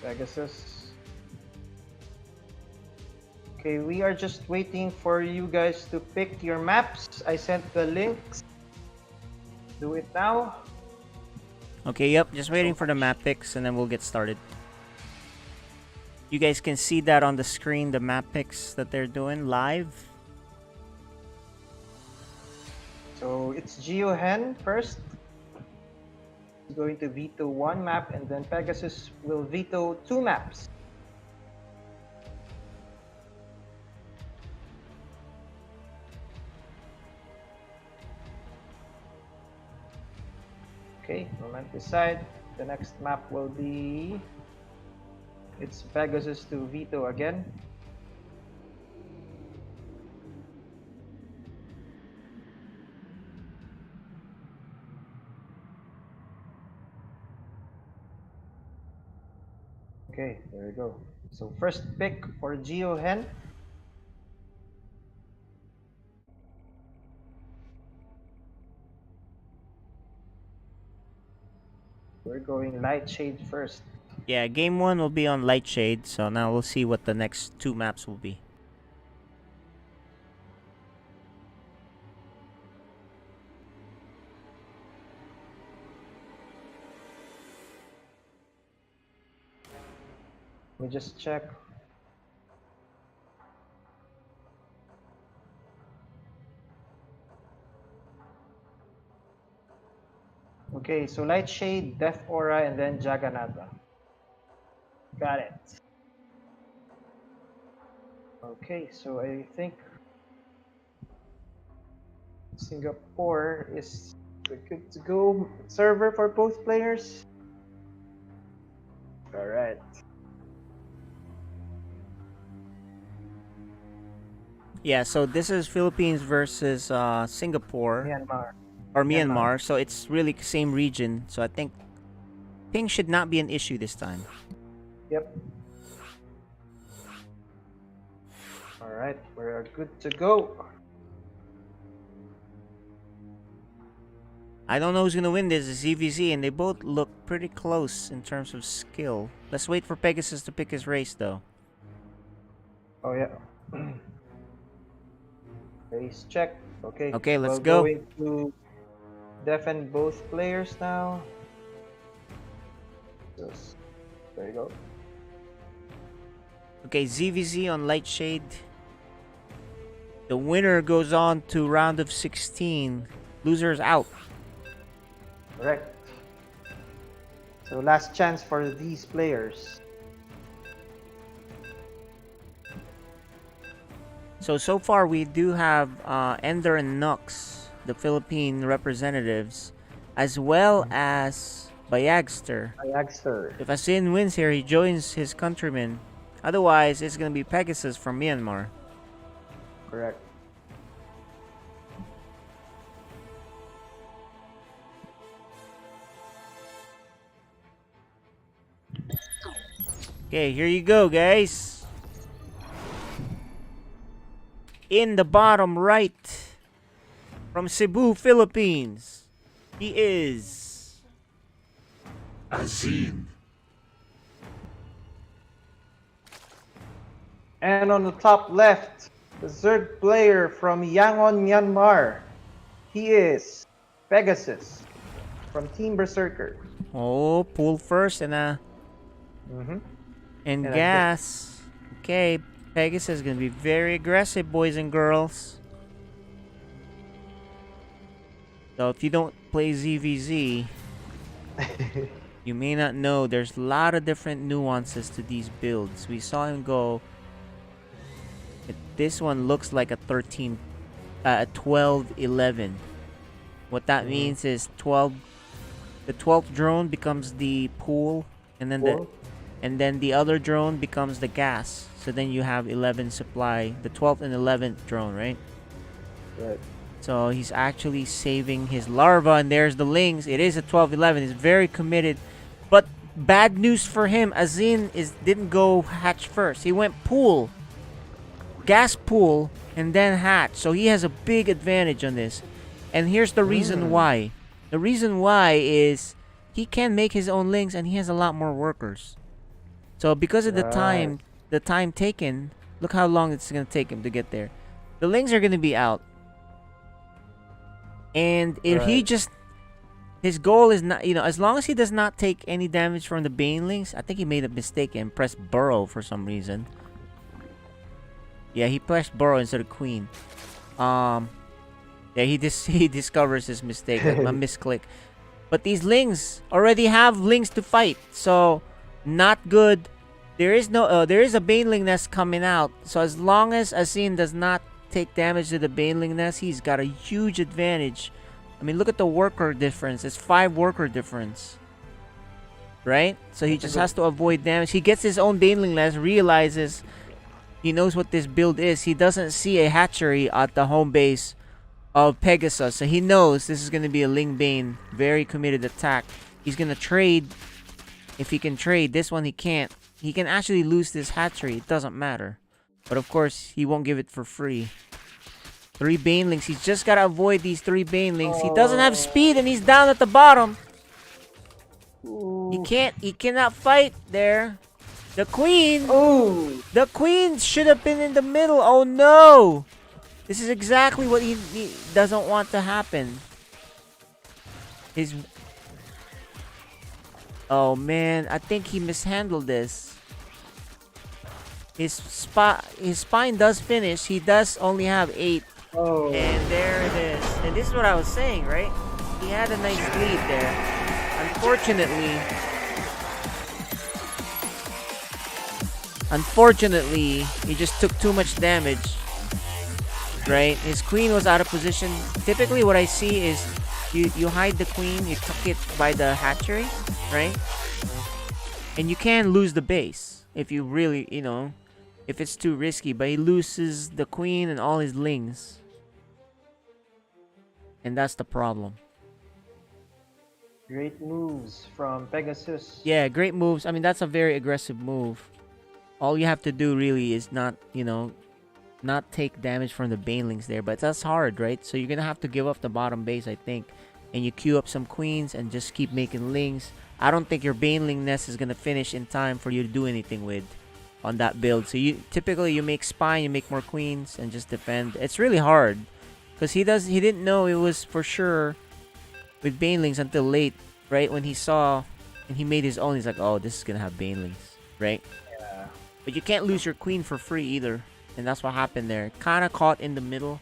Pegasus. Okay, we are just waiting for you guys to pick your maps. I sent the links. Do it now. okay, yep, just waiting for the map picks and then we'll get started. You guys can see that on the screen, the map picks that they're doing live. So it's GeoHen first. He's going to veto one map, and then Pegasus will veto two maps. Okay, moment decide. The next map will be... It's Pegasus to veto again. Okay, there we go. So first pick for GeoHen. We're going Lightshade first. Yeah, game 1 will be on Lightshade, so now we'll see what the next two maps will be. Let me just check. Okay, so Lightshade, Death Aura, and then Jagannatha. Got it. Okay, so I think Singapore is good to go. Server for both players. All right. Yeah, so this is Philippines versus Singapore. Myanmar. Or Myanmar, so it's really same region. So I think ping should not be an issue this time. Yep. All right, we're good to go. I don't know who's gonna win this. It's ZVZ, and they both look pretty close in terms of skill. Let's wait for Pegasus to pick his race, though. Oh yeah. Race check. Okay. Okay, let's we're go. Going to deafen both players now. Yes. There you go. Okay, ZVZ on Lightshade. The winner goes on to round of 16. Losers out. Correct. So last chance for these players. So far we do have Ender and Nux, the Philippine representatives, as well as Bayagster. If Asin wins here, he joins his countrymen. Otherwise, it's going to be Pegasus from Myanmar. Correct. Okay, here you go, guys. In the bottom right, from Cebu, Philippines, he is Asin. And on the top left, the third player from Yangon, Myanmar, he is Pegasus from Team Berserker. Oh, pool first and and gas. Okay, Pegasus is gonna be very aggressive, boys and girls. So if you don't play ZVZ, you may not know there's a lot of different nuances to these builds. We saw him go. This one looks like a 12-11. What that means is 12 The 12th drone becomes the pool, and then the other drone becomes the gas. So then you have 11 supply, the 12th and 11th drone, right? Right. So he's actually saving his larva, and there's the Lings. It is a 12-11. He's very committed. But bad news for him, Azin didn't go hatch first. He went pool, gas pool, and then hatch. So he has a big advantage on this. And here's the reason why. The reason why is he can make his own Lings, and he has a lot more workers. So because of the time taken, look how long it's going to take him to get there. The Lings are going to be out. And if he just, his goal is not, as long as he does not take any damage from the Banelings. I think he made a mistake and pressed Burrow for some reason. Yeah, he pressed Burrow instead of Queen. Yeah, he discovers his mistake, like a misclick. But these Lings already have Lings to fight, so not good. There is a Baneling nest coming out, so as long as Asin does not take damage to the Baneling nest, he's got a huge advantage. I mean, look at the worker difference. It's 5 worker difference, right? So he just has to avoid damage. He gets his own Baneling nest, realizes he knows what this build is. He doesn't see a hatchery at the home base of Pegasus, so he knows this is going to be a Ling Bane. Very committed attack. He's going to trade. If he can trade this one, he can't. He can actually lose this hatchery. It doesn't matter. But of course, he won't give it for free. 3 Banelings. He's just got to avoid these 3 Banelings. He doesn't have speed, and he's down at the bottom. He cannot fight there. The Queen. The Queen should have been in the middle. Oh, no. This is exactly what he doesn't want to happen. Oh, man. I think he mishandled this. His spine does finish. He does only have 8. And there it is. And this is what I was saying, right? He had a nice lead there. Unfortunately, he just took too much damage. Right? His Queen was out of position. Typically, what I see is you hide the Queen, you tuck it by the hatchery, right? And you can lose the base if you really, if it's too risky. But he loses the Queen and all his Lings. And that's the problem. Great moves from Pegasus. Yeah, great moves. I mean, that's a very aggressive move. All you have to do really is not take damage from the Banelings there. But that's hard, right? So you're going to have to give up the bottom base, I think. And you queue up some Queens and just keep making Lings. I don't think your Baneling nest is going to finish in time for you to do anything with on that build. So typically you make Spine, you make more Queens, and just defend. It's really hard. Because he didn't know it was for sure with Banelings until late, right? When he saw and he made his own, he's like, oh, this is going to have Banelings, right? Yeah. But you can't lose your Queen for free either. And that's what happened there. Kind of caught in the middle.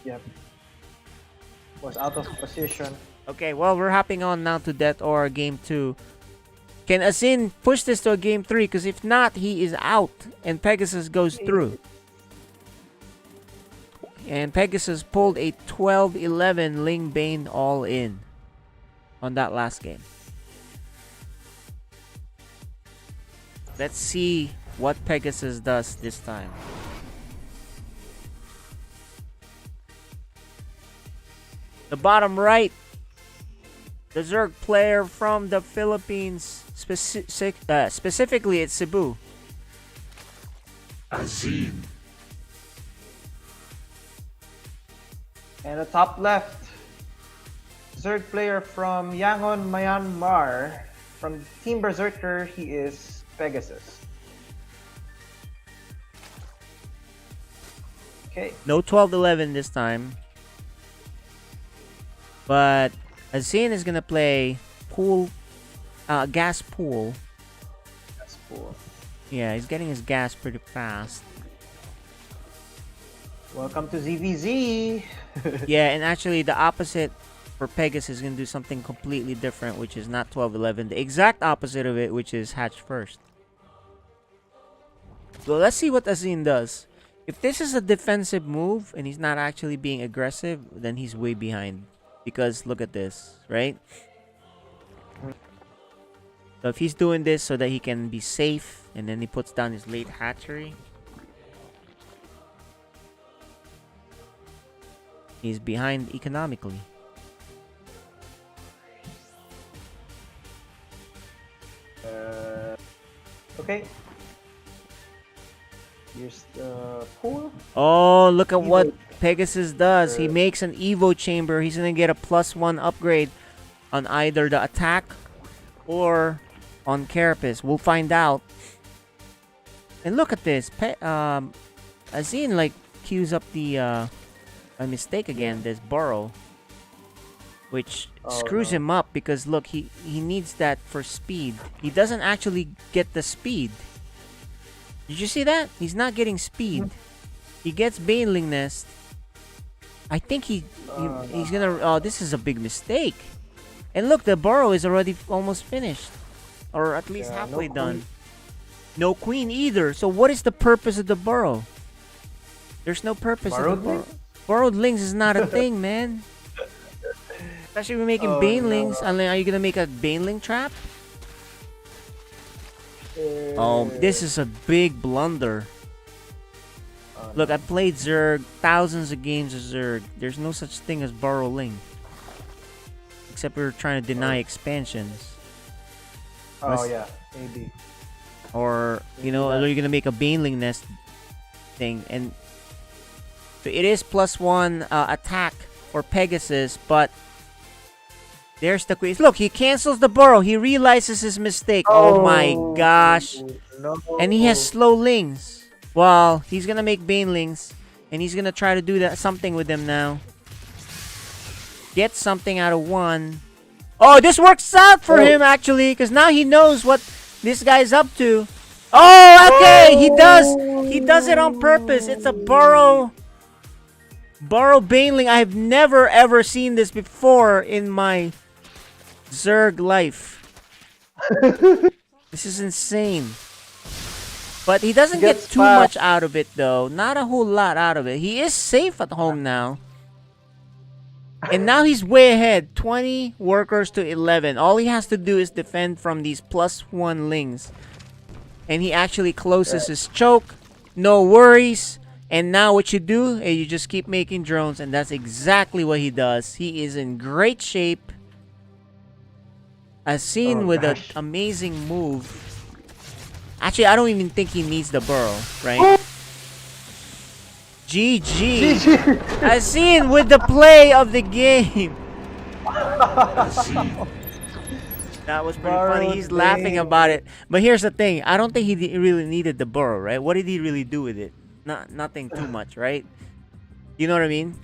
Yep. Was out of position. Okay, well, we're hopping on now to Death or Game 2. Can Asin push this to a Game 3? Because if not, he is out. And Pegasus goes through. And Pegasus pulled a 12-11 Ling Bane all in on that last game. Let's see what Pegasus does this time. The bottom right, the Zerg player from the Philippines, specifically it's Cebu. Azin. And the top left, Zerg player from Yangon, Myanmar. From Team Berserker, he is Pegasus. Okay. No 12-11 this time. But Azin is gonna play gas pool. Gas pool. Yeah, he's getting his gas pretty fast. Welcome to ZVZ. Yeah, and actually the opposite for Pegasus is gonna do something completely different, which is not 12-11. The exact opposite of it, which is hatch first. So let's see what Azin does. If this is a defensive move and he's not actually being aggressive, then he's way behind. Because look at this, right? So if he's doing this so that he can be safe, and then he puts down his late hatchery, he's behind economically. Okay. Here's the pool. Oh, look at what Evo Pegasus does. He chamber. makes an Evo chamber. He's gonna get a +1 upgrade on either the attack or on Carapace. We'll find out. And look at this. Azine like queues up the a mistake again. This Burrow, which screws him up because look, he needs that for speed. He doesn't actually get the speed. Did you see that? He's not getting speed. He gets Baneling Nest. I think he's gonna. Oh, this is a big mistake. And look, the Burrow is already almost finished, or at least halfway done. No queen either. So what is the purpose of the Burrow? There's no purpose of the Burrow. Borrowed links is not a thing, man. Especially when we're making Banelings. No. Are you gonna make a Baneling trap? Oh, this is a big blunder. Look, I played Zerg, thousands of games of Zerg. There's no such thing as Burrow Ling. Except we're trying to deny expansions. Oh yeah, maybe. Or, you know, are you gonna make a Baneling Nest thing? And so it is +1 attack for Pegasus, but there's the quiz. Look, he cancels the Burrow. He realizes his mistake. Oh my gosh. No. And he has slow lings. Well, he's gonna make Banelings, and he's gonna try to do that something with them now. Get something out of one. Oh, this works out for him actually, because now he knows what this guy's up to. Oh, okay, he does it on purpose. It's a Burrow Baneling. I have never ever seen this before in my Zerg life. This is insane. But he doesn't get too much out of it though. Not a whole lot out of it. He is safe at home now. And now he's way ahead. 20 workers to 11. All he has to do is defend from these +1 lings. And he actually closes his choke. No worries. And now what you do is you just keep making drones. And that's exactly what he does. He is in great shape. As seen with an amazing move. Actually, I don't even think he needs the Burrow, right? GG. As seen with the play of the game. That was pretty funny. He's laughing about it. But here's the thing. I don't think he really needed the Burrow, right? What did he really do with it? Nothing too much, right? You know what I mean?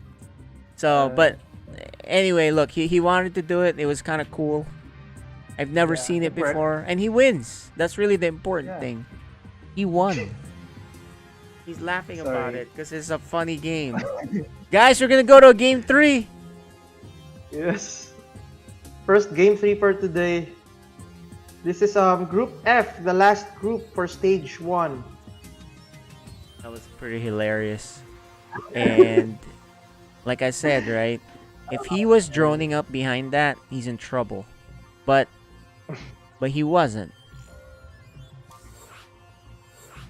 So, but anyway, look, he wanted to do it. It was kind of cool. I've never seen it before. And he wins. That's really the important thing. He won. He's laughing about it because it's a funny game. Guys, we're going to go to game 3. Yes. First game 3 for today. This is Group F, the last group for stage 1. That was pretty hilarious. And like I said, right? If he was droning up behind that, he's in trouble. But he wasn't.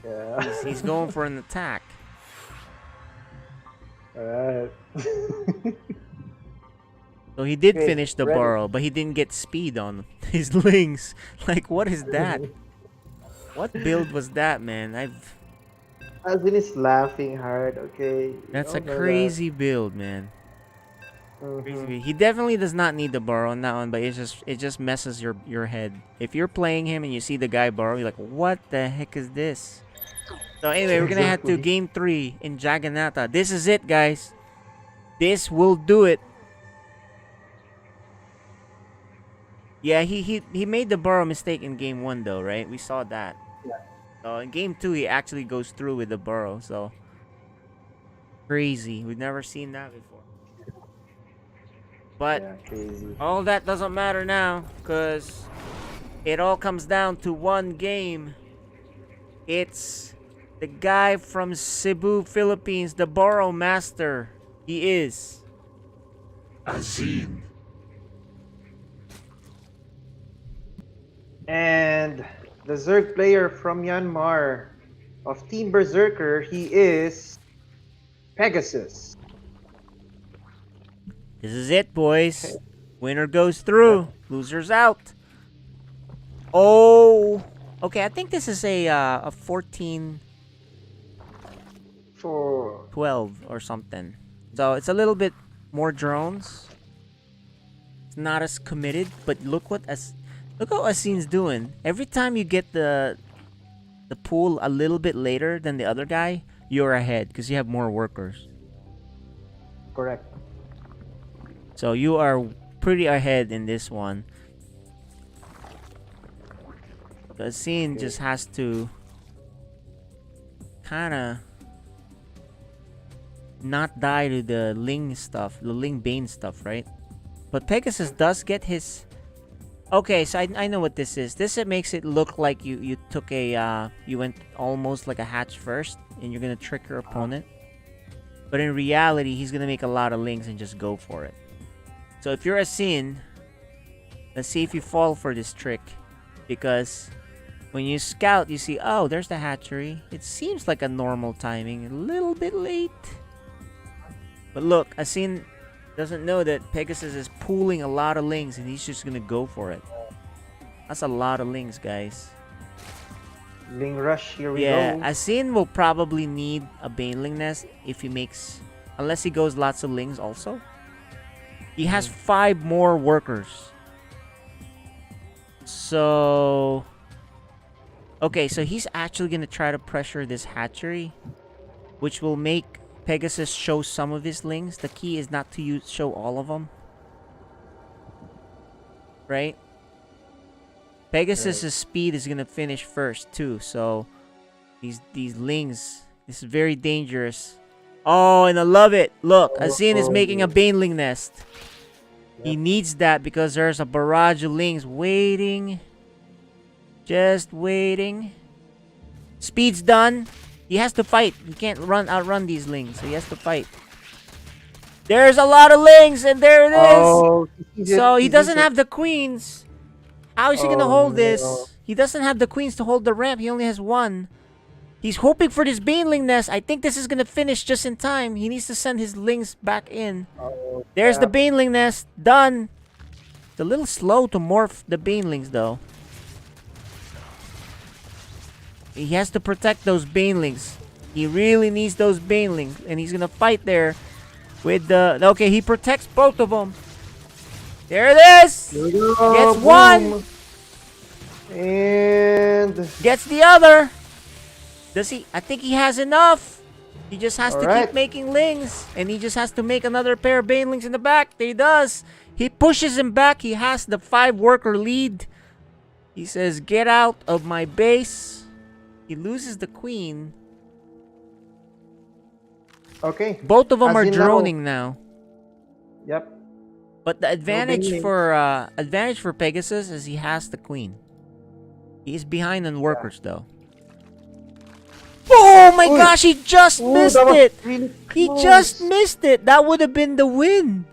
Yeah. He's going for an attack. Alright. So he did finish the Burrow, but he didn't get speed on his lings. Like, what is that? What build was that, man? Azin is laughing hard, okay? That's a crazy build, man. Crazy. He definitely does not need the Burrow on that one, but it just messes your head. If you're playing him and you see the guy Burrow, you're like, what the heck is this? So anyway, we're gonna head to game 3 in Jagannatha. This is it, guys. This will do it. Yeah, he made the Burrow mistake in game 1 though, right? We saw that. Yeah. So in game 2, he actually goes through with the Burrow. So crazy. We've never seen that before. But all that doesn't matter now, because it all comes down to one game. It's the guy from Cebu, Philippines, the Burrow Master. He is Azim. And the Zerg player from Myanmar of Team Berserker, he is Pegasus. This is it, boys. Winner goes through. Losers out. Oh. Okay, I think this is a 14 For 12 or something. So it's a little bit more drones. It's not as committed, but look what Asin's doing. Every time you get the pool a little bit later than the other guy, you're ahead because you have more workers. correct. So you are pretty ahead in this one. The scene just has to kind of not die to the Ling stuff, the Ling Bane stuff, right? But Pegasus does get his... Okay, so I know what this is. This makes it look like you took a... you went almost like a hatch first, and you're going to trick your opponent. But in reality, he's going to make a lot of Lings and just go for it. So if you're a Sin, let's see if you fall for this trick. Because when you scout, you see, oh, there's the hatchery. It seems like a normal timing. A little bit late. But look, Asin doesn't know that Pegasus is pooling a lot of Lings and he's just going to go for it. That's a lot of Lings, guys. Ling Rush, here we go. Yeah, Asin will probably need a Baneling Nest if he makes... Unless he goes lots of Lings also. He has 5 more workers. So... Okay, so he's actually going to try to pressure this hatchery, which will make Pegasus show some of his Lings. The key is not to show all of them. Right? Pegasus's speed is going to finish first too, so these Lings, this is very dangerous. Oh, and I love it. Look, Asin is making a Baneling Nest. He needs that because there's a barrage of Lings waiting. Just waiting. Speed's done. He has to fight. He can't outrun these Lings, so he has to fight. There's a lot of Lings, and there it is. Oh, So he doesn't have the queens. How is he gonna hold this? He doesn't have the queens to hold the ramp. He only has 1. He's hoping for this Baneling Nest. I think this is gonna finish just in time. He needs to send his Lings back in. There's the Baneling Nest. Done. It's a little slow to morph the Banelings, though. He has to protect those Banelings. He really needs those Banelings. And he's gonna fight there with the... Okay, he protects both of them. There it is! Gets 1! And... Gets the other! Does he? I think he has enough! He just has to Alright. keep making Lings. And he just has to make another pair of Banelings in the back. He does! He pushes him back. He has the 5-worker lead. He says, get out of my base. He loses the queen. Okay. Both of them are Asin droning now. Yep. But the advantage Baneling. for Pegasus is he has the queen. He's behind on workers though. Oh my gosh, he just missed that was it! really He close. just missed it! That would have been the win!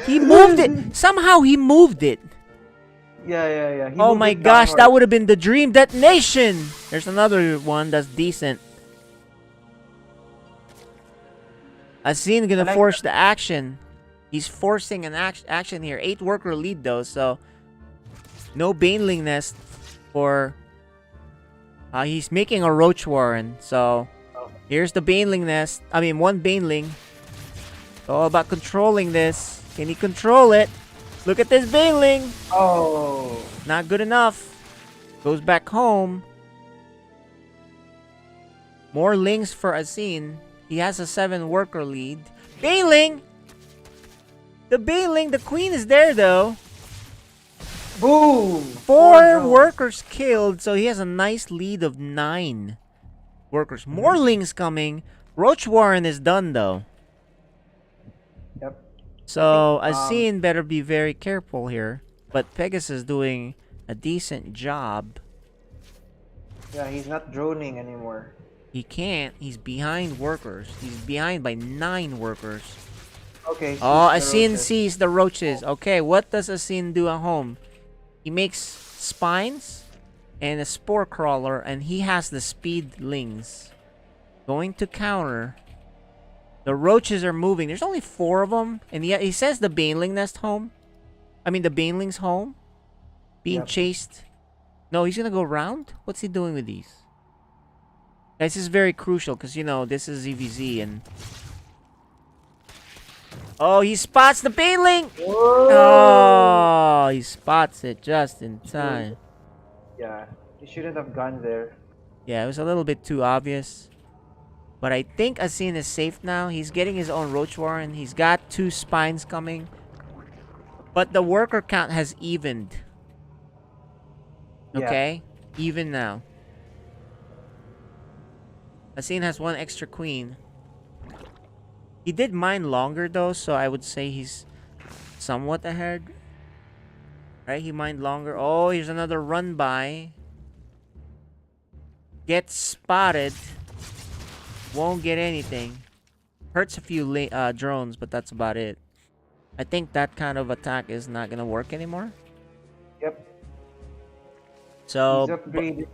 He moved it! Somehow he moved it! Yeah. He Oh moved my it gosh, downward. that would have been the dream detonation! There's another one that's decent. Asin gonna force the action. He's forcing an action here. 8-worker lead though, so no Baneling Nest for... he's making a Roach Warren, so here's the Baneling Nest. I mean, 1 Baneling. It's all about controlling this. Can he control it? Look at this Baneling. Oh. Not good enough. Goes back home. More Lings for Asin. He has a 7-worker lead. Baneling! The Baneling, the queen is there though. Boom! 4 workers killed, so he has a nice lead of 9 workers. More Lings coming. Roach Warren is done though. Yep. So Asin better be very careful here. But Pegasus doing a decent job. Yeah, he's not droning anymore. He can't. He's behind workers. He's behind by 9 workers. Okay. Oh, sees the Asin roaches. sees the roaches. Okay, what does Asin do at home? He makes spines and a spore crawler, and he has the speedlings. Going to counter. The roaches are moving. There's only 4 of them, and he says the baneling nest home. I mean the banelings home. Being chased. No, he's gonna go round? What's he doing with these? Guys, this is very crucial because, you know, this is EVZ and... Oh, he spots the baneling! Oh, he spots it just in time. Yeah, he shouldn't have gone there. Yeah, it was a little bit too obvious. But I think Asin is safe now. He's getting his own Roach Warren. He's got 2 spines coming. But the worker count has evened. Okay? Even now. Asin has 1 extra queen. He did mine longer though, so I would say he's somewhat ahead. Right? He mined longer. Oh, here's another run by. Gets spotted. Won't get anything. Hurts a few drones, but that's about it. I think that kind of attack is not gonna work anymore. Yep. So, He's upgraded.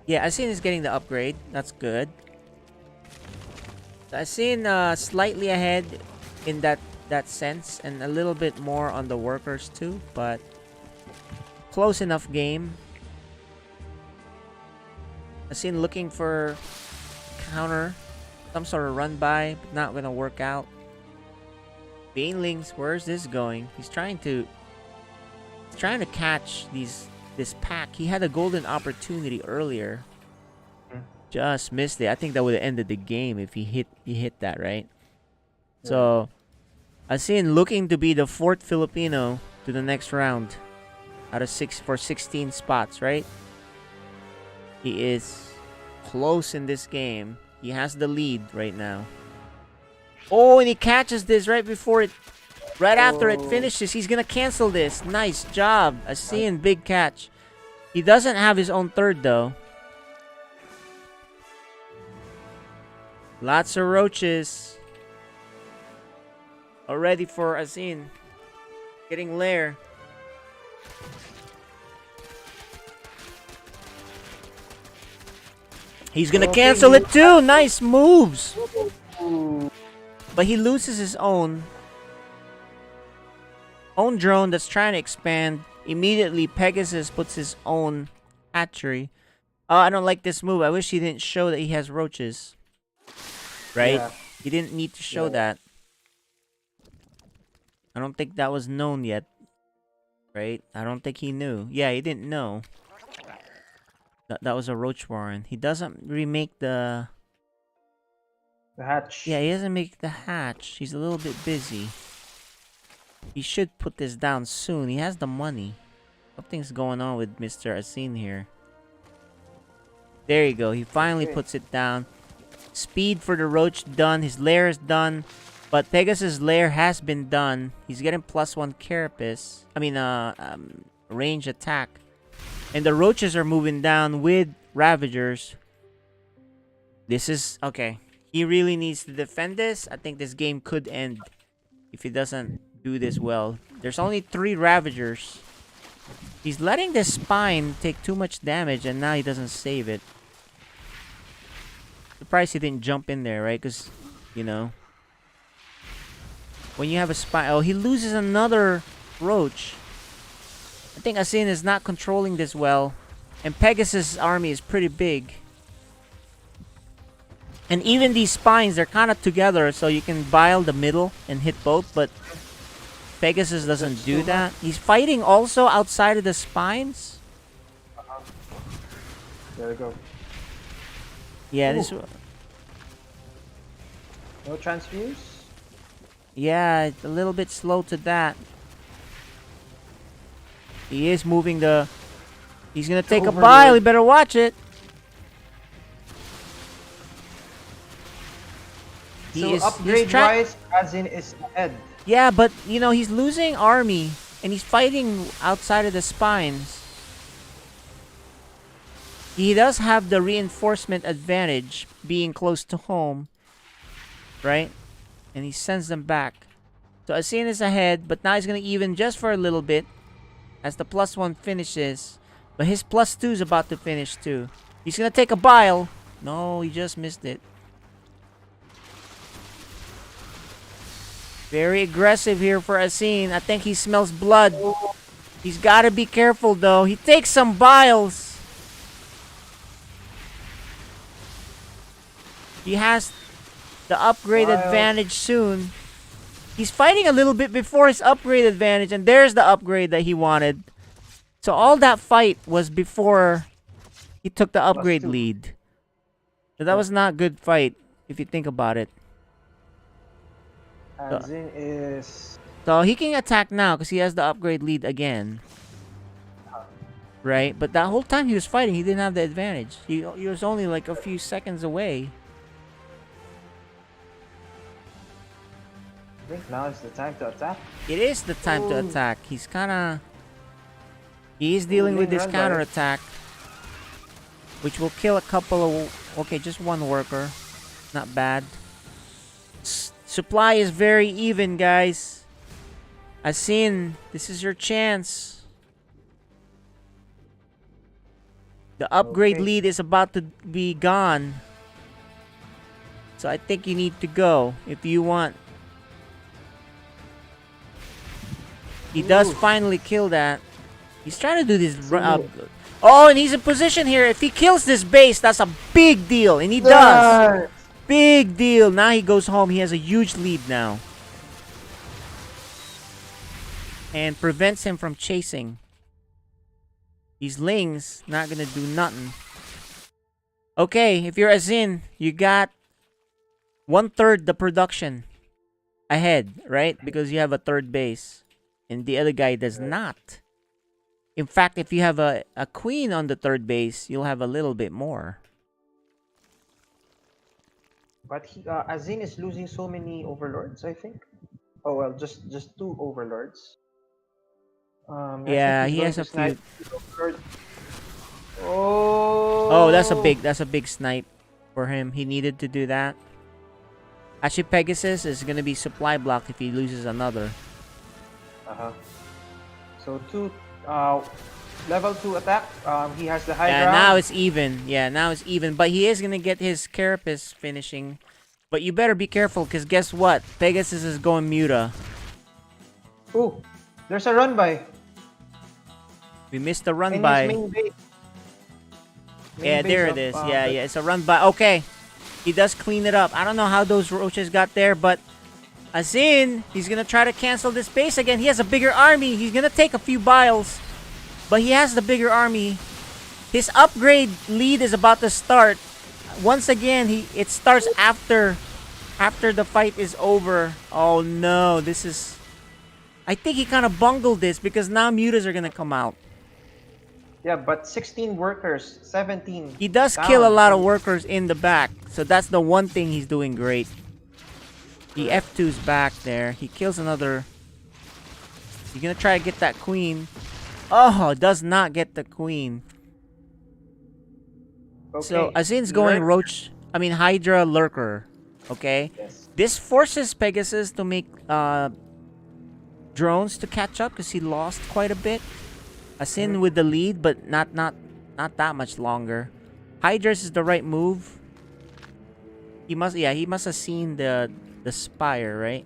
yeah, Asin is getting the upgrade. That's good. Asin slightly ahead in that sense, and a little bit more on the workers too, but close enough game. Asin looking for counter, some sort of run by, but not gonna work out. Banelings, where's this going? He's trying to catch this pack. He had a golden opportunity earlier. Just missed it. I think that would have ended the game if he hit that, right? Yeah. So Asin looking to be the 4th Filipino to the next round out of 6 for 16 spots, right? He is close in this game. He has the lead right now. Oh, and he catches this right before it, right after it finishes. He's gonna cancel this. Nice job, Asin. Big catch. He doesn't have his own 3rd though. Lots of roaches. Already for Asin. Getting lair. He's gonna cancel it too. Nice moves. But he loses his own drone that's trying to expand. Immediately, Pegasus puts his own hatchery. Oh, I don't like this move. I wish he didn't show that he has roaches. Right? Yeah. He didn't need to show that. I don't think that was known yet. Right? I don't think he knew. Yeah, he didn't know. That was a Roach Warren. He doesn't remake the hatch. Yeah, he doesn't make the hatch. He's a little bit busy. He should put this down soon. He has the money. Something's going on with Mr. Asin here. There you go. He finally puts it down. Speed for the Roach done. His lair is done. But Pegasus' lair has been done. He's getting +1 carapace. I mean, range attack. And the Roaches are moving down with Ravagers. This is... Okay. He really needs to defend this. I think this game could end if he doesn't do this well. There's only 3 Ravagers. He's letting this spine take too much damage, and now he doesn't save it. Surprised he didn't jump in there, right? Because, you know, when you have a spine... Oh, he loses another Roach. I think Asin is not controlling this well. And Pegasus' army is pretty big. And even these spines, they're kind of together, so you can bile the middle and hit both, but Pegasus doesn't do that. He's fighting also outside of the spines. There we go. Yeah, this... No transfuse? Yeah, it's a little bit slow to that. He is moving the... He's gonna take a bile, he better watch it. So upgrade-wise, Asin is ahead. Yeah, but, you know, he's losing army, and he's fighting outside of the spines. He does have the reinforcement advantage, being close to home. Right? And he sends them back. So Asin is ahead, but now he's going to even just for a little bit. As the +1 finishes. But his +2 is about to finish too. He's gonna take a bile. No, he just missed it. Very aggressive here for Asin. I think he smells blood. He's gotta be careful though. He takes some biles. He has the upgrade advantage soon. He's fighting a little bit before his upgrade advantage, and there's the upgrade that he wanted. So all that fight was before he took the upgrade lead. So that was not a good fight, if you think about it. Azin is... So he can attack now because he has the upgrade lead again. Right? But that whole time he was fighting, he didn't have the advantage. He was only like a few seconds away. I think now is the time to attack. It is the time to attack. He's kind of... He's dealing with this counter attack, which will kill a couple of... Okay, just one worker. Not bad. Supply is very even, guys. Asin, this is your chance. The upgrade lead is about to be gone. So I think you need to go if you want. He does finally kill that. He's trying to do this. Oh, and he's in position here. If he kills this base, that's a big deal. And he does. Big deal. Now he goes home. He has a huge lead now. And prevents him from chasing. These Lings not gonna do nothing. Okay, if you're Azin, you got 1/3 the production ahead, right? Because you have a third base. And the other guy does not. In fact, if you have a queen on the third base, you'll have a little bit more. But Azin is losing so many overlords, I think. Oh well, just 2 overlords. Yeah, he has a few. Oh, that's a big snipe for him. He needed to do that. Actually, Pegasus is gonna be supply blocked if he loses another. So level 2 attack. He has the high Yeah, ground. now it's even. Yeah, now it's even. But he is gonna get his Carapace finishing. But you better be careful, because guess what? Pegasus is going Muta. Ooh, there's a run by. We missed the run by. Yeah, there it is. Yeah, it's a run by. Okay. He does clean it up. I don't know how those roaches got there, but Azin, he's gonna try to cancel this base again. He has a bigger army. He's gonna take a few biles, but he has the bigger army. His upgrade lead is about to start. Once again, it starts after the fight is over. Oh no, this is... I think he kind of bungled this because now mutas are gonna come out. Yeah, but 16 workers, 17. He does kill a lot of workers in the back, so that's the one thing he's doing great. The F2's back there. He kills another. He's gonna try to get that queen. Oh, does not get the queen. Okay. So Azin's going Hydra Lurker. Okay? Yes. This forces Pegasus to make drones to catch up because he lost quite a bit. Azin with the lead, but not that much longer. Hydra's is the right move. He must have seen the spire, right?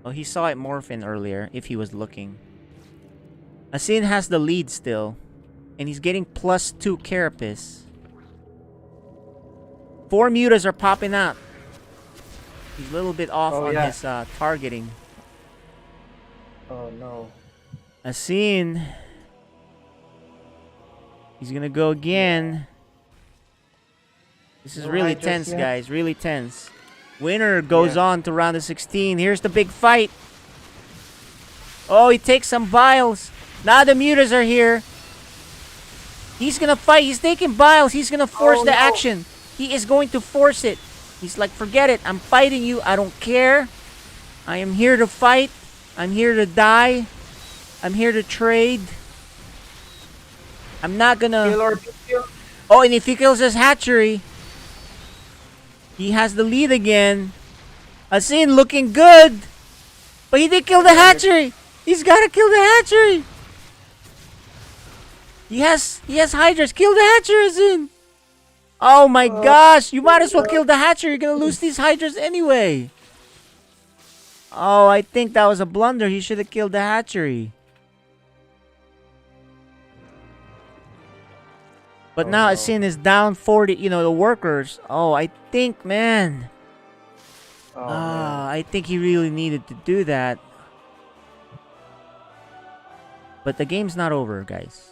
Oh, he saw it morphin earlier if he was looking. Azin has the lead still. And he's getting +2 Carapace. 4 mutas are popping out. He's a little bit off on his targeting. Oh no. Azin. He's gonna go again. This is really tense, guys. Really tense. Winner goes on to round of 16. Here's the big fight. Oh, he takes some biles. Now the mutas are here. He's gonna fight. He's taking biles. He's gonna force the action. He is going to force it. He's like, forget it. I'm fighting you. I don't care. I am here to fight. I'm here to die. I'm here to trade. I'm not gonna... Oh, and if he kills his hatchery, he has the lead again. Azin looking good. But he did kill the hatchery. He's gotta kill the hatchery. He has Hydras. Kill the Hatcher, Azin. Oh my gosh! You might as well kill the Hatcher. You're gonna lose these Hydras anyway. Oh, I think that was a blunder. He should have killed the hatchery. But now Asin is down 40, you know, the workers. Oh, I think, man. I think he really needed to do that. But the game's not over, guys.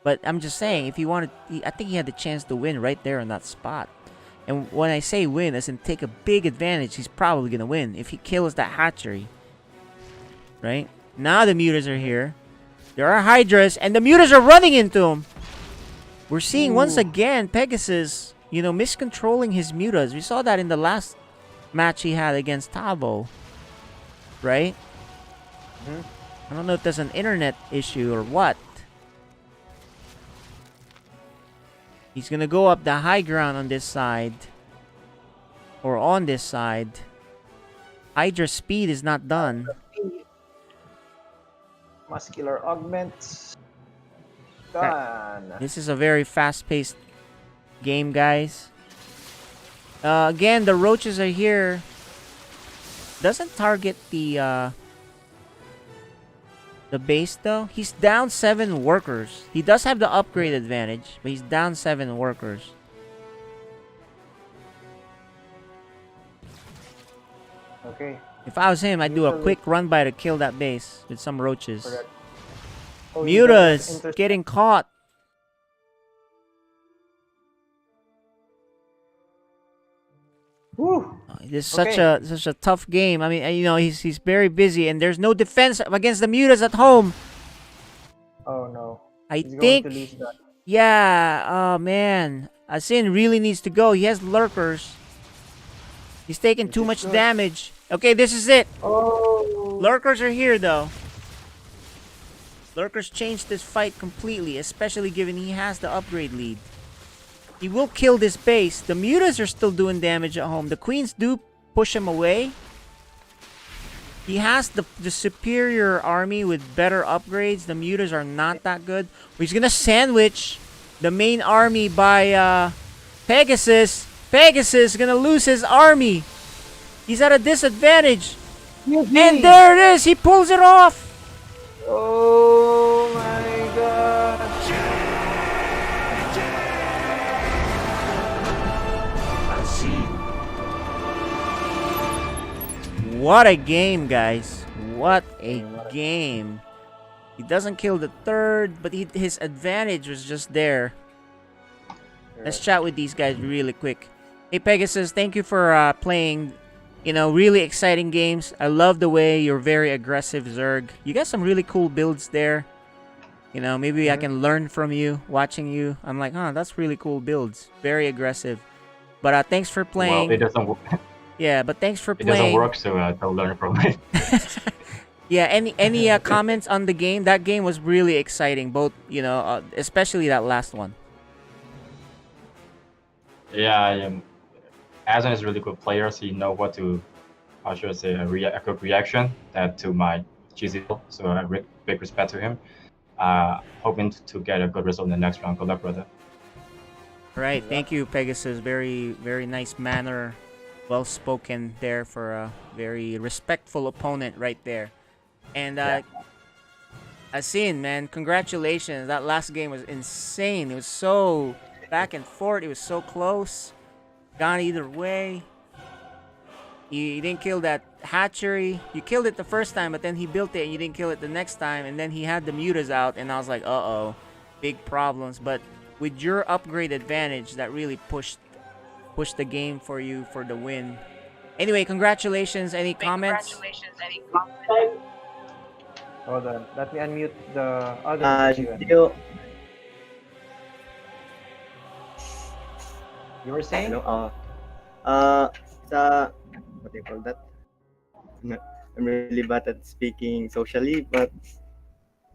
But I'm just saying, if he wanted, I think he had the chance to win right there on that spot. And when I say win, as in take a big advantage, he's probably going to win if he kills that hatchery. Right? Now the mutas are here. There are Hydras, and the mutas are running into him. We're seeing once again Pegasus, you know, miscontrolling his mutas. We saw that in the last match he had against Tavo. Right? I don't know if there's an internet issue or what. He's gonna go up the high ground on this side. Or on this side. Hydra speed is not done. Muscular augments. Done. This is a very fast-paced game, guys. Again, the roaches are here. Doesn't target the base though. He's down 7 workers. He does have the upgrade advantage, but he's down 7 workers. Okay. If I was him, I'd do a quick run by to kill that base with some roaches. Oh, Mutas getting caught. Woo. This is such a tough game. I mean, you know, he's very busy, and there's no defense against the mutas at home. Oh no. I He's think. going to lose that. Yeah. Oh man, Asin really needs to go. He has lurkers. He's taking too much damage. Okay, this is it. Oh. Lurkers are here though. Lurkers changed this fight completely, especially given he has the upgrade lead. He will kill this base. The mutas are still doing damage at home. The queens do push him away. He has the superior army with better upgrades. The mutas are not that good. He's gonna sandwich the main army by Pegasus. Pegasus is gonna lose his army. He's at a disadvantage. And there it is. He pulls it off. Oh my god. What a game, guys. What a game. He doesn't kill the third, but his advantage was just there. Let's chat with these guys really quick. Hey, Pegasus, thank you for playing, you know, really exciting games. I love the way you're very aggressive, Zerg. You got some really cool builds there. You know, maybe I can learn from you, watching you. I'm like, huh, that's really cool builds. Very aggressive. But thanks for playing. Well, it doesn't work. Yeah, but thanks for It playing. doesn't work, so I'll learn from it. Yeah, any comments on the game? That game was really exciting, both, you know, especially that last one. Yeah, Azan is a really good player. So he know what to, how should I say, a quick reaction that to my cheesy. So big respect to him. Hoping to get a good result in the next round. Good luck, brother. All right, thank you, Pegasus. Very, very nice manner. Well spoken there for a very respectful opponent right there. And Asin, man, congratulations. That last game was insane. It was so back and forth. It was so close. Gone either way. You didn't kill that hatchery. You killed it the first time, but then he built it and you didn't kill it the next time. And then he had the mutas out, and I was like, uh-oh, big problems. But with your upgrade advantage, that really pushed the game for you for the win. Anyway, congratulations. Any comments? Hold on. Let me unmute the other You were saying? What do you call that? I'm really bad at speaking socially, but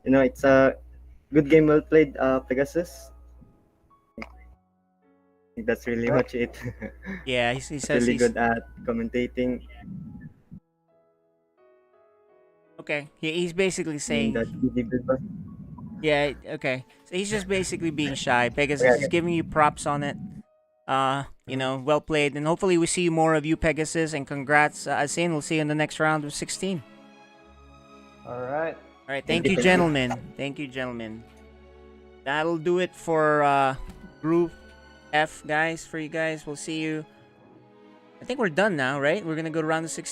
you know, it's a good game, well played, Pegasus. I think that's really much it. Yeah, he says really he's good at commentating. Okay, he's basically saying that Yeah, okay. So he's just basically being shy. Pegasus is giving you props on it. You know, well played. And hopefully we see more of you, Pegasus. And congrats, Asin. We'll see you in the next round of 16. All right. All right, thank you, gentlemen. Thank you, gentlemen. That'll do it for Group F, guys, for you guys. We'll see you. I think we're done now, right? We're going to go to round of 16.